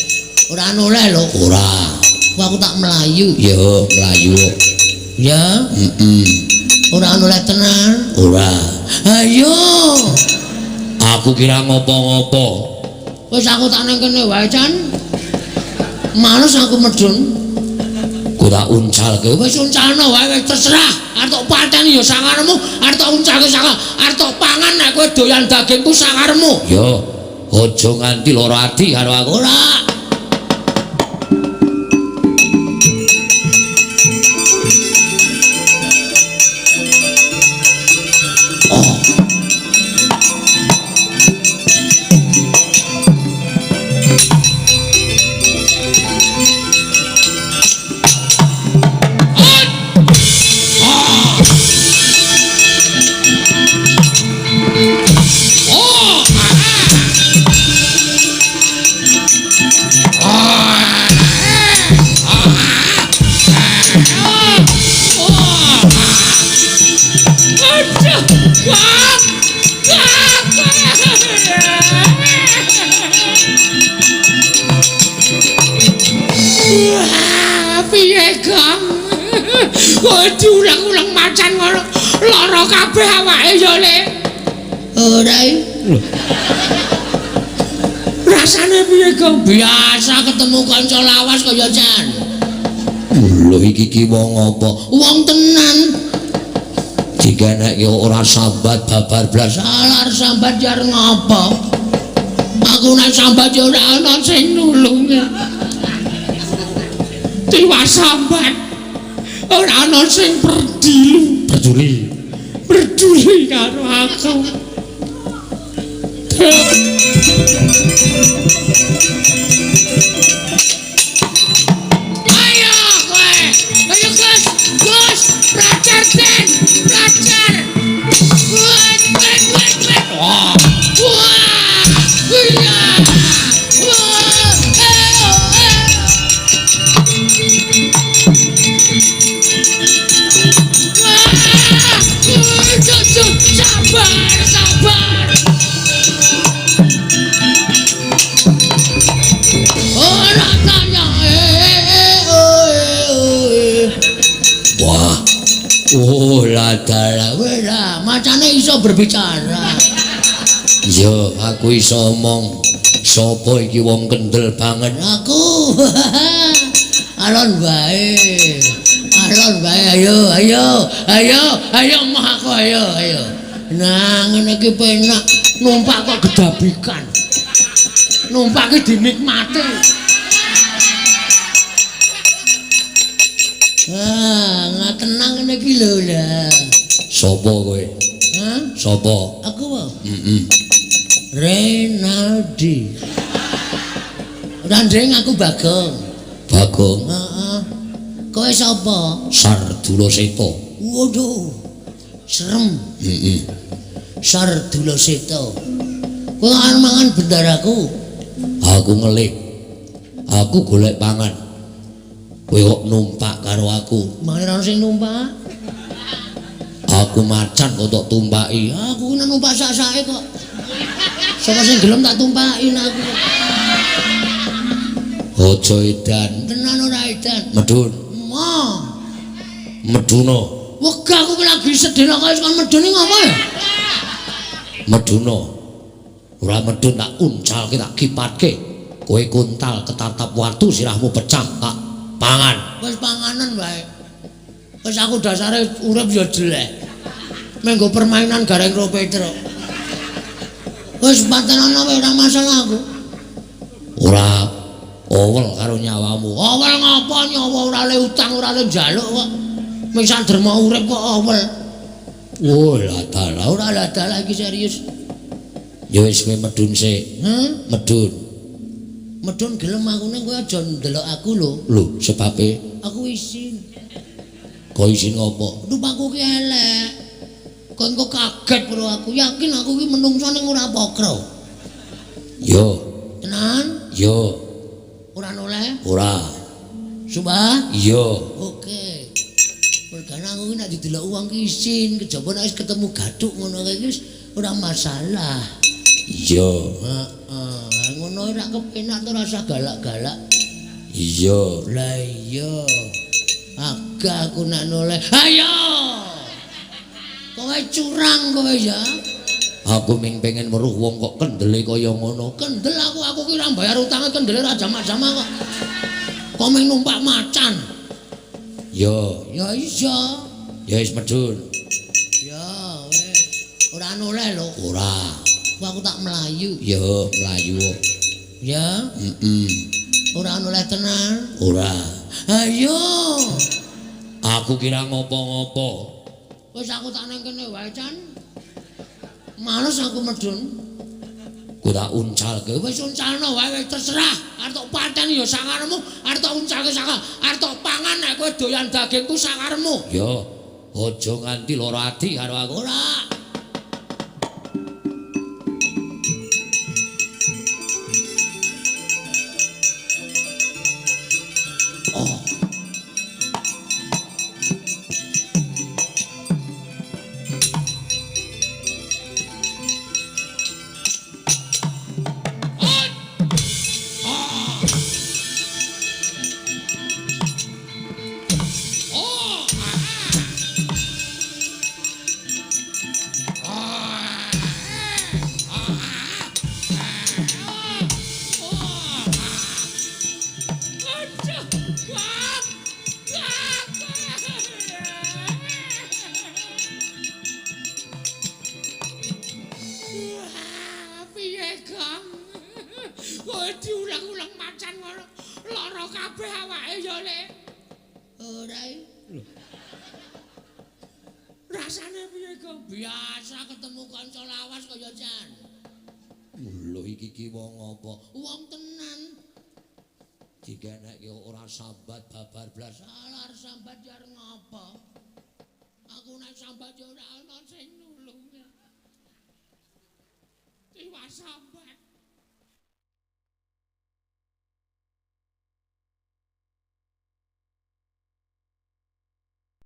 S3: Ora noleh lho. Ora. Aku tak melayu. Ya melayu. Ya? Ora noleh tenan. Ora. Ayo. Aku kira ngopo-ngopo. Wis aku tak nang kene wae, Can. Males aku medun. Ku tak uncalke. Wis uncalno wae wis terserah. Arep tok pateni ya sangaremu, arep tok uncalke sangar. Arep tok pangan nek kowe doyan dagingku sangaremu. Ya, aja nganti lara ati karo aku ora. Diulang-ulang macan ngono lara kabeh awake ya Le. Ora rasane piye Gong? Biasa ketemu kanca lawas kaya Jan. Lho iki wong apa? Wong tenan. Jika nek ora sambat babar blas alar sambat jar ngopo? Aku nek sambat ya ora ana sing nulung. Tiwas sambat ora ana sing peduli karo aku. Ayo kowe, ayo Gus, racar den, racar. Wah, wah, iya. Sabar. Ora tanya. Wah. Oh, ladara. Wera, macane iso berbicara. Yo, aku iso omong. Sopo iki wong kendel banget aku. Alon bae. Ayo mah aku ayo. Nah, ngene iki penak numpak kok gedabikan. Numpak ki dinikmati. Tenang ngene iki lho lah. Sopo kowe? Hah? Sopo? Aku wae. Renaldi. Randeng aku Bagong. Bagong? Heeh. Kowe sapa? Sardula Seta. Waduh. Serem. Sardula Seta. Kowe arep mangan bendaraku. Aku ngelik. Aku golek pangan. Kowe kok numpak karo aku. Mangane ana sing numpak? Aku macan kok tok tumpaki. Aku nek numpak sak-sake kok. Sapa sing gelem tak tumpakin aku. Aja edan. Tenan ora edan. Medun. Meduna. Wegah aku lagi sedina kaya kon medune ngopo ya? Meduna. Ora medun tak uncalke tak kipatke. Kowe kuntal ketatap watu sirahmu pecah tak pangan. Wis panganan wae. Wis aku dasare urip ya jelek. Menggo permainan gareng ro Petro. Wis patenana wae ora masalah aku. Ora owel karo nyawamu. Owel ngapa nyawa ora le utang ora le njaluk kok. Misal derma urip kok owel. Oh, ladala ora ladala iki serius. Ya wis kowe medun sik. Medun. Medun gelem aku ning kowe aja ndelok aku lho. Lho, sebabe aku isin. Kok isin ngopo? Numpaku ki elek. Kok engko kaget karo aku. Yakin aku ki menungso ning ora pokro. Yo. Tenan? Yo.
S1: Ora noleh?
S3: Ora.
S1: Sumpah?
S3: Iya.
S1: Oke. Mergane aku nek didelok wong ki isin, kejaba nek wis ketemu gathuk ngono kae wis ora masalah.
S3: Iya.
S1: Heeh. Ngono ora kepenak to rasa galak-galak.
S3: Iya.
S1: Lah iya. Agak aku nek noleh. Ayo. Kowe curang kowe ya.
S3: Aku ming pengen weruh wong kok kendele kaya ngono.
S1: Kendel aku ki ora bayar utange kendele ra jamak-jamak kok. Kok ming numpak macan.
S3: Ya,
S1: Ya iya.
S3: ya wis medun.
S1: Ya wis. Ora noleh lho.
S3: Ora.
S1: Kok aku tak melayu.
S3: Ya, mlayu.
S1: Ya. Ora noleh tenan.
S3: Ora.
S1: Ayo.
S3: Aku kira ngopo-ngopo.
S1: Wis aku tak nang kene wae, Can. Males aku medun.
S3: Ku tak uncalke.
S1: Wis uncalno wae wis terserah. Arep tok pateni ya sangarepmu, arep tok uncalke saka. Arep tok pangan nek kowe doyan dagingku sangarepmu.
S3: Ya, aja nganti lara ati karo aku.
S1: Ora. Biasa ketemu kanca lawas kaya Jan.
S3: Lho iki wong apa?
S1: Wong tenan.
S3: Dikenekke ora sambat babar blas.
S1: Salah sambat jar ngapa? Aku nek sambat yo ora ana sing nulung. Tiwas sambat